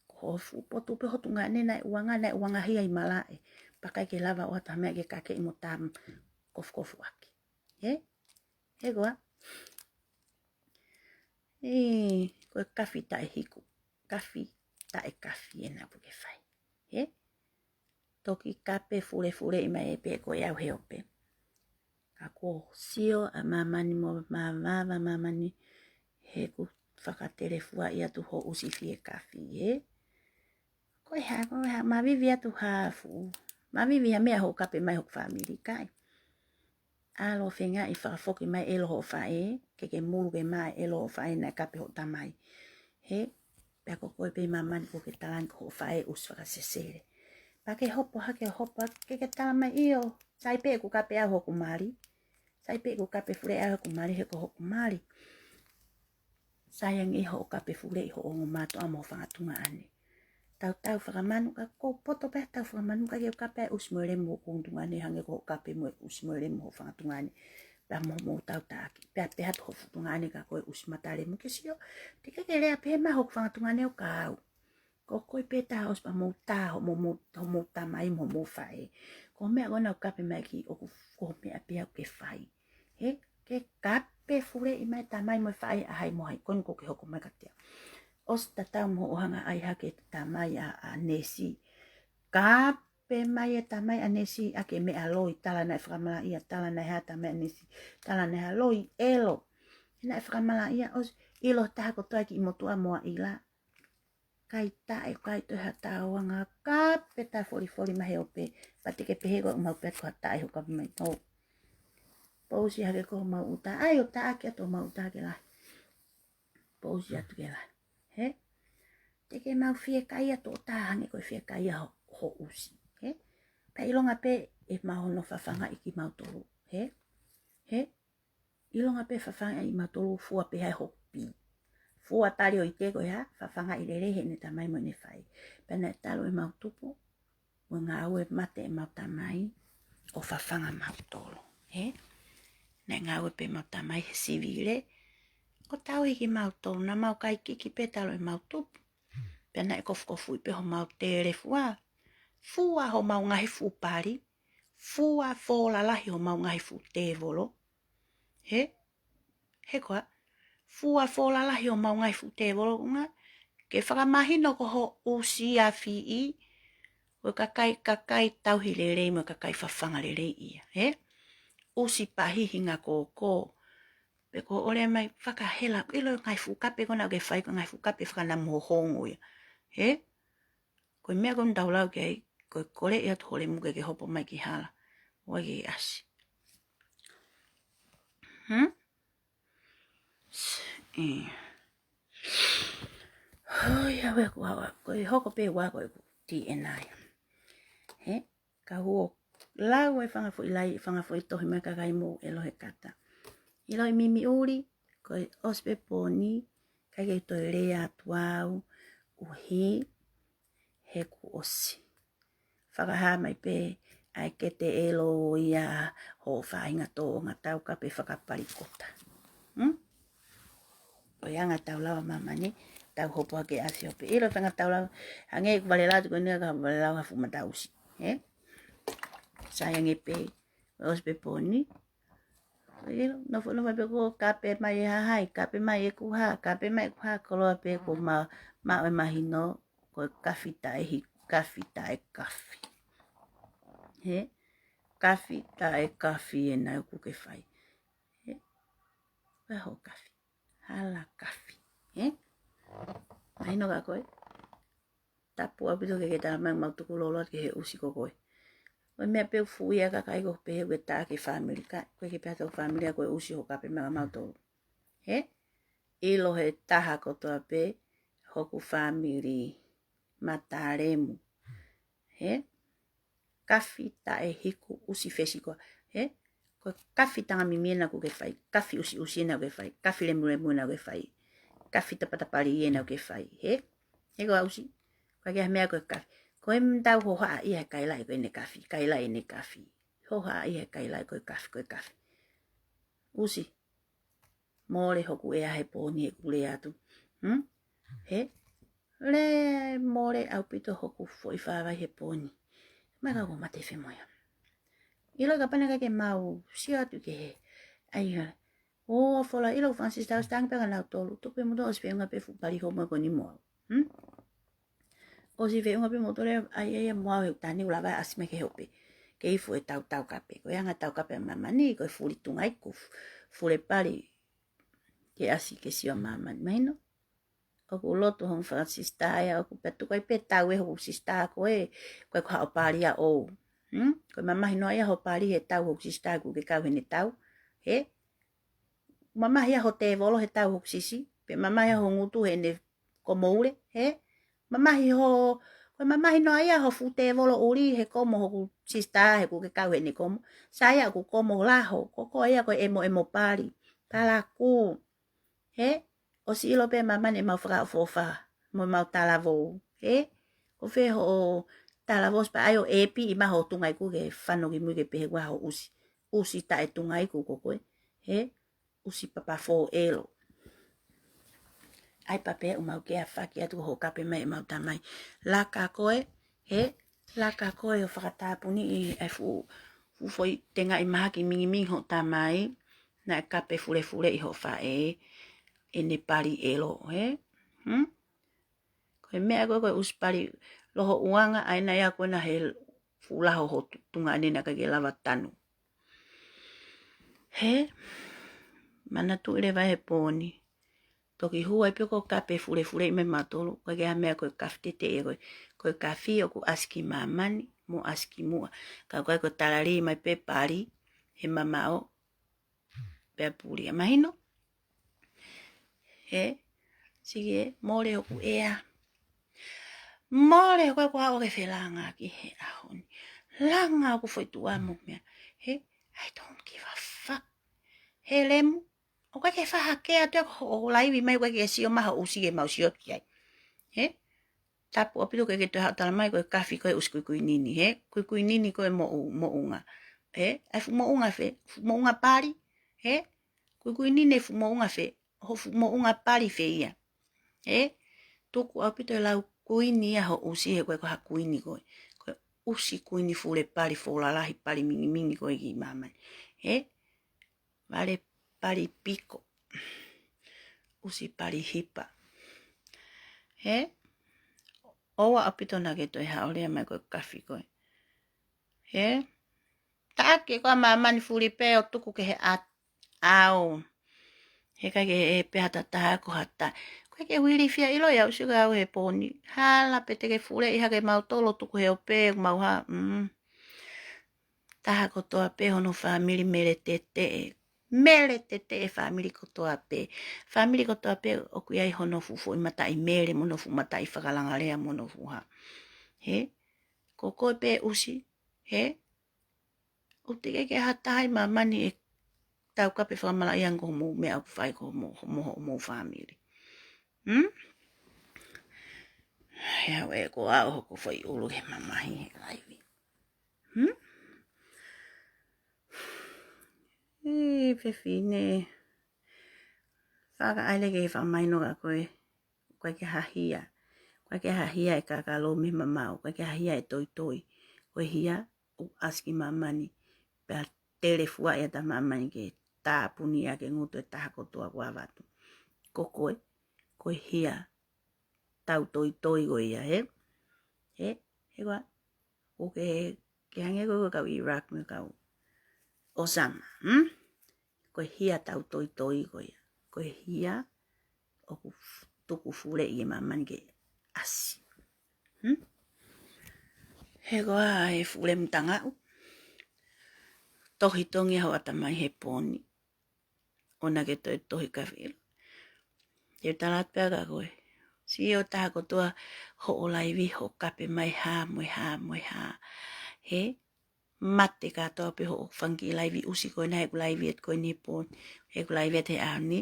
Ko fu potu pe hotunga ane nai uanga hia i malae. Pakai ke lava o tamai ke kake i mo tam kofu aki. He? He goa. Koe kafi tae hiku. Kafi tae kafi e nā puke whai. He? Toki kape fure i mai e pe koe au he ope. Ka ko sio a mamani mo mamani he ku whakaterefua i atu ho usi fie kafi. He? Koe ha, mavivi atu hafu. Mavivi ha mea ho kape mai ho family kai. Alo whenga i whakafoki mai elo ho whae, ke mulu ke mai elo ho whae nai kape ho tamai. He? Pea ko koe pe mamani ko ke talan ko ho whae us whakasesere. Pa ke hopo hake hopo ke talamai iyo. Sai pe ku kape au hoku mari. Sai pe ku kape fure au hoku mari he ko hoku mari. Sayang i ho kape fure i ho ongo mato amo whangatunga ane. Tau whakamanu ka ko poto pe tau whakamanu ka ke kape usmoere mo kundunga ane hange ko kape mo usmoere mo whangatunga ane. Pea mo tau taaki. Pea pe hatu ho whangatunga ane ka koe usmatare mo ke sio. Te ke lea pe ma ho whangatunga ane o kau. Ko koe pe taha ospa mo taho mo tamai mo whae. Ko mea kona o kape mai ki o ko mea pe au ke whai. He? Ke kape fure i mai tamai mo whae a hai mo hai. Kono ko ke hoko mai ka tea. Os tatau mo ohanga ai hake tamai a nesi. Kape mai e tamai a nesi ake mea loi. Tala nai whakamala ia. Tala nai ha tamai a nesi. Tala nai ha loi elo. Nai whakamala ia. Os ilo taha ko toa ki imotua moa ila. Kai tae kai to ha tawanga kape ta fori mahe ope. Pati ke pehe ko mau pet ko tae ho kape mai. No. Pausi hake ko mau uta. Ai o ta ake ato mau uta ke lai. Pausi atu ke lai. He? Teke mau fie kai ato o tahange koe fie kai ho usi. He? Pa ilonga pe e mau no whawhanga iki mau tolu. He? He? Ilonga pe whawhanga i mau tolu fua pe hai ho pi. Fua tari o i te koe ha. Whawhanga i rerehe ne tamai mo ne whai. Pena e talo e mau tupu. Mo ngā au e mate e mau tamai. O whawhanga mau tolu. He? Nei ngā au e pe mau tamai he sivire. Ko tau hiki mau tolu na mau kai kiki pe talo e mau tupu. Pena e kofu i pe ho mau tere fua. Fua ho mau ngahi fu pari. Fua fola lahi ho mau ngahi fu te volo. He? He koa? Fua fola lahi ho mau ngahi fu te volo. Ke whakamahino ko ho usi a fi i. Ko kakai tauhi lerei mo kakai whawhanga lerei ia. He? Usi pahihi ngā kōkō. Pe ko ole mai whakahela. Ilo ngai fukape kona ke whai ko ngai fukape whakanamu ho hongo ia. He? Ko mea kon taulau kei. Ko kore ia tu hole muke ke hopo mai ki hala. Oi ki asi. Hoi awe ku hawa. Ko hoko pe wako e ku ti enai. He? Ka huo lau e whangafo i lai, whangafo i tohi mai kakai mo e lohe kata. I loi mimi uri, ko e ospe poni, kai kei toi rea tuau, uhi, he ku osi. Whakaha mai pe, ai ke te elo ia ho whainga tō ngā tau ka pe whakapari kota. O ianga tau lawa mamani, tau hopo hake asi hope. Ilo whanga tau lawa, hange ku vale latu ko nea ka vale lawa hafu matausi. He? Sayang e pe, ospe poni. No mai pe ko kape mai e hahai, kape mai e kuha, kape mai kuha, koloa pe ko ma e mahino, ko kafi tae kafi. He? Kafi tae kafi e nai kuke whai. He? Koe ho kafi. Hala kafi. Eh? Mahino ka koe. Tapu apito ke tala mai mautuku loloat ke he usi ko koe. Koe mea peu fuia ka kai ko pehe ke taa ke family ka. Koe ke pēta ko family koe usi ho kape mea mautolo. Eh? Ilo he taha kotoa pe hoku family mataremu. Eh? Kafi ta e hiku usi fesi koa. Eh? Koe kafi tanga mimiena ko ke fai. Kafi usi usiena ko ke fai. Kafi lemu lemu na ko ke fai. Kafi tapatapari iena ko ke fai. Eh? Ego ausi. Koe kia mea koe kafi. Koe mtau ho haa iha kailai koe ne kafi. Kailai ne kafi. Ho haa iha kailai koe kafi koe kafi. Usi. Mole hoku ea he pōni e kule atu. He? Le mole au pito hoku foi whawai he pōni. Maka ko mate whemoia. Ilo ka pane kake mau si atu ke he. Ai hala. O fola ilo Francis tau stang peka nau tolu. Tupe muto os peunga pe fupari homo ko ni moa. O si veunga pe motore ai moa he utani ula vai asime ke hope. Ke ifu e tau kape. Ko yanga tau kape mamani ko e furi tungai ku. Fure pari. Ke asi ke siwa mamani. Mahino? Oku lotu hong Francis taia. Oku petu koe pe tau e hoku sista koe. Koe ko hao pari a ou. Koe mamahi noa ia ho pari he tau hoku sista ku ke kau hene tau. He? Mamahi a ho te volo he tau hoku sisi. Pe mamahi a ho ngutu hene komoure. He? Mamahi ho... Koe mamahi noa ia ho fu te volo uri he komo hoku sista he ku ke kau hene komo. Saya ku komo laho. Koko ia koe emo pari. Palaku. He? O si ilo pe mamani mau whakao fofa. Mo mau talavo. He? O fe ho talavo spa ayo epi ima ho tungai ku ke whanogi mui ke pehe kua ho usi. Usi ta e tungai ku kokoe. He? Usi papa fo elo. Ai pape umau ke a whaki atu ho kape mai mau tamai. Laka koe. He? Laka koe o whakatapuni i ai fu foi tenga i maha ki mingi mingi ho tamai. Na kape fure i ho whae. E ne pari elo, he? Koe mea koe uspari loho uanga aina ia koe na he fulaho ho tunga anena kake lava tanu. He? Mana tu ile vai he pōni. Toki hua i pio kape fure i me matolo. Koe kea mea koe kafitete e koe. Koe kafi o ku aski mamani, mo aski mua. Ka koe koe talari mai pe pari, he mamao, pea puri. Mahino? He? Sige, mole oku ea. Mole koe koe oke whelanga ki he ahoni. Langa oku foi tuamu mea. He? I don't give a fuck. He lemu. O koe ke whahakea te o laiwi mai koe ke sio maha usi ke mau sio ki ai. He? Tapu opito koe ke te hautala mai koe kafi koe usi kui nini. He? Kui nini koe mo unga. He? Ai fu mo unga fe. Fu mo unga pari. He? Kui nini fu mo unga fe. Ho fu mo unga pari fe ia. He? Tuku opito e lau kuini ia ho usi he koe koha kuini koe. Koe usi kuini fule pari folalahi pari mingi koe ki mamani. He? Vale pari piko. Usi pari hipa. He? Owa opito nage toi haolea mai koe kafi koe. He? Take koe mamani fuli peo tuku ke he au. He kai ke he pehata taha ko hata. Koe ke wiri fia ilo ya usiga au he poni. Hala pete ke fule iha ke mau tolo tuku he ope mau ha. Taha ko toa pe hono family mele tete. Mele tete e family ko toa pe. Family ko toa pe oku iai hono fufu i mata i mele mono fu mata i whakalangarea mono fu ha. He? Ko koe pe usi. He? Utike ke hatahai mamani e tau kape whakamala iang ko mo me au whai ko mo family. Hea we ko au hoko whai ulu ke mamahi he laiwi. Fefine. Whaka aile ke whamaino ka koe. Koe ke hahia. Koe ke hahia e kakalo me mamau. Koe ke hahia e toi. Koe hia u aski mamani. Pea telefua e ta mamani ke tāpuni a ke ngutu e taha kotoa kua watu. Ko koe. Koe hia. Tau toi koe ia, he? He? He koa? Ko ke hange koe kau Iraq me kau Osama. koe hia tau toi koe. Koe hia oku tuku fule i mamani ke asi. He koa he fule mtangau. Tohi tongi hau atamai he poni. Ona ke toi tohi kawhiro. Te talat pēka koe. Si o taha kotoa ho o laivi ho kape mai ha. He mate katoa pe ho whanki laivi usi koe na heku laivi et koe ni poni. Heku laivi et he ahoni.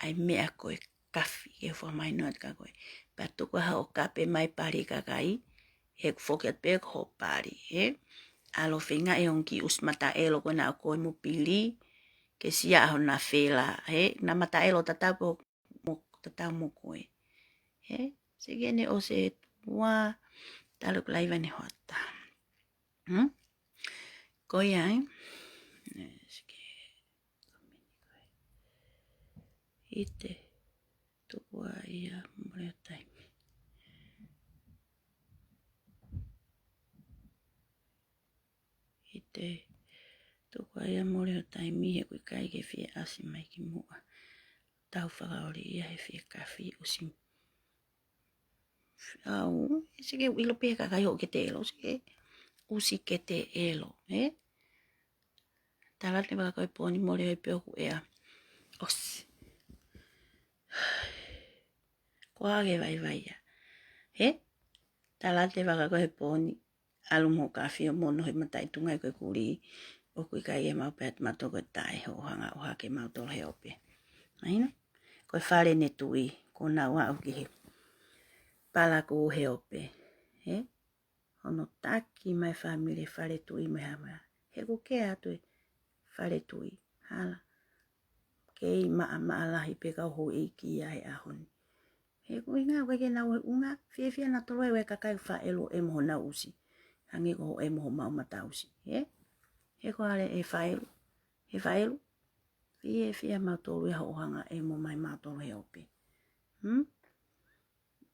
Ai mea koe kafi ke fua mai noat ka koe. Patu koe ha o kape mai pari kakai. Heku fokiat pēka ho pari. He alo whinga e onki usmata elo koe na o koe mo pili. Ke sia aho na whela. He na mata elo tatau mo koe. He segene o se tua taluk laiva ni hota. Koe ai. Ite tukua ia mrea taimi. Ite tukua ia mrea taimi he kui kai ke fie asi mai ki mua. Tau whakaori ia he fie kafi usi. Au, seke ilo pēka kai ho ke te elo, seke usi ke te elo, he? Talat ne baka koe pōni mori hoi pēku ea. Osi. Koa ke vai ia. He? Talat ne baka koe pōni. Alum ho kafi o mono hoi matai tungai koe kuri. O kui kai e mau pēt mato koe tae ho hanga o hake mau tolo he ope. Aina? Koe whare ne tui. Ko na ua au ki he. Pala ko he ope. He? Ono taki mai whamire whare tui me hawa. He ko ke atue whare tui. Hala. Kei maa lahi peka ho e ki ia he ahoni. He ko inga weke na ue unga. Fie na tolo e weka kai wha elo e moho na usi. Hangi ko ho e moho mau mata usi. He? He ko ale e wha elo. He wha elo. Fie mau tolo e ho hanga e mo mai mau tolo he ope.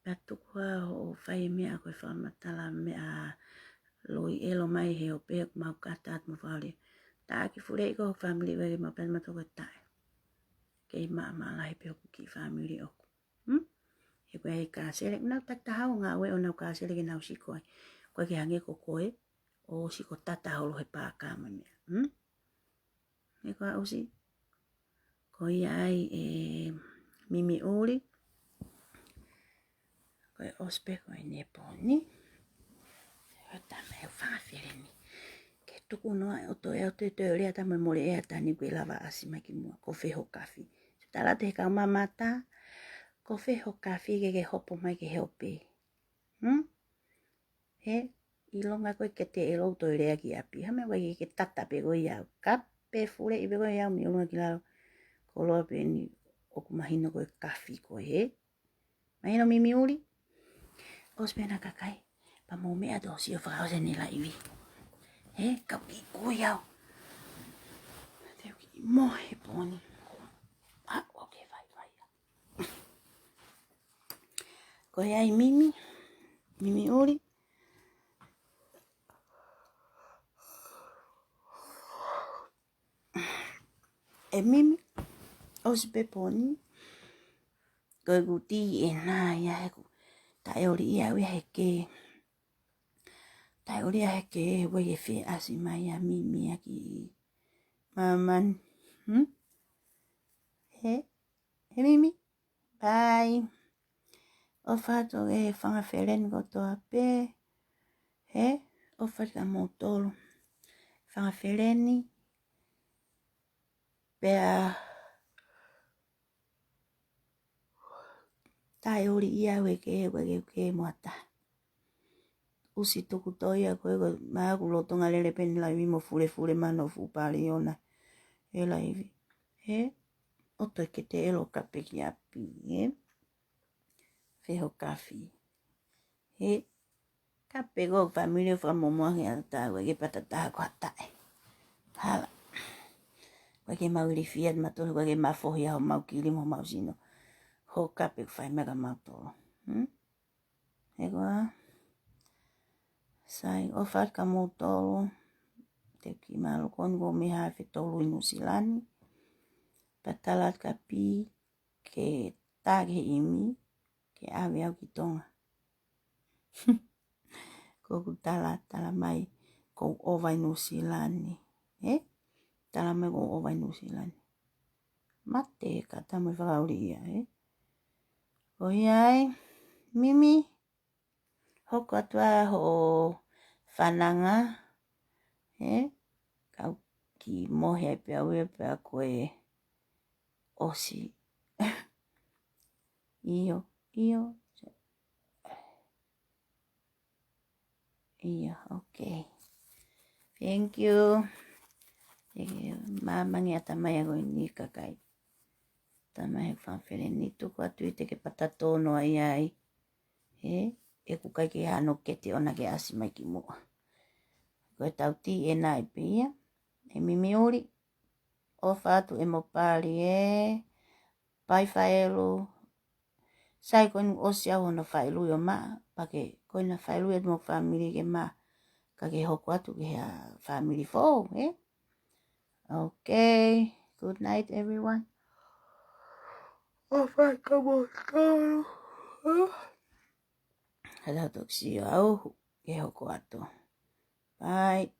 Patukua ho whai mea koe whamatala mea loi elo mai he ope mau katat mo whare. Tāki fure iko ho family wege mau pēn mato koe tae. Kei maa lahi pe oku ki family oku. He koe hei kāsere. Nau tata hau ngā ue o nau kāsere ke nau sikoe. Koe ke hange ko koe o siko tata holo he pākama mea. He koe usi. Koe ai e mimi uri. Koe ospe koe neponi. Hota me whawhere ni. Ke tuku noa o to eo te rea ta mai mole ea tani koe lava asima ki mua. Ko wheho kafi. Tala te kau mamata. Ko wheho kafi ke hopo mai ke heope. He? Ilonga koe ke te elo to rea ki api. Hame wai ke tata pe koe iau. Kape fure i pe koe iau mi ulunga ki lalo. Ko loa pe ni oku mahino koe kafi koe he. Mahino mimi uri. Ospe na kakai. Pa mo mea do si o whakause ni laivi. He? Kau ki koe iau. Teo ki mohe poni. Okay, vai. Koe ai mimi. Mimi uri. E mimi. Ospe poni. Koe kuti e nā ia heku. Tai ori ia ui heke. Tai ori ia heke wei e whi asi mai a mimi aki. Maman. He? He mimi? Bye. O whato e whangawheren kotoa pe. He? O whata mō tolo. Whangawhereni. Pea. Tai ori ia weke ke moata. Usi tuku toi a koe maa kulotonga lele peni lai mimo fure mano fupari ona. E laivi. He? Oto ke te elo kape ki api. He? Wheho kafi. He? Kape go familia whamomoangi a tāua ke patataha ko hatae. Hala. Wake mauri fiat matolo, wake mafohi au mau kili mo mau sino. Ho kape whai mega mau tolo. He koa. Sai o whaka mo tolo. Te ki malo kongo me hawe tolo inu silani. Patala kapi ke tage imi ke awe au ki tonga. Koku tala mai ko ova New Zealand. Tala mai ko ova New Zealand. Mate kata mai whakauri ia. O iai, Mimi, hoko atua ho whananga. Kau ki mohe pe au e pe a koe osi. Iyo. Iya, okay. Thank you. Mamangi atamai ago ni kakai. Tamai whawhere ni tuku atu I te ke patatono ai ai. E kukai ke hano ke te ona ke asi mai ki mua. Koe tau ti e nai pe ia. E mimi ori. O whātu e mo pāri Pai whaelu. Sai koe nu osi au hono whaelu o maa. Pake koe na whaelu e mo family ke maa. Ka ke hoko atu ke hea family fo, Okay. Good night, everyone. Oh, my God. Hello, Toxio. Ke hoko atu. Bye.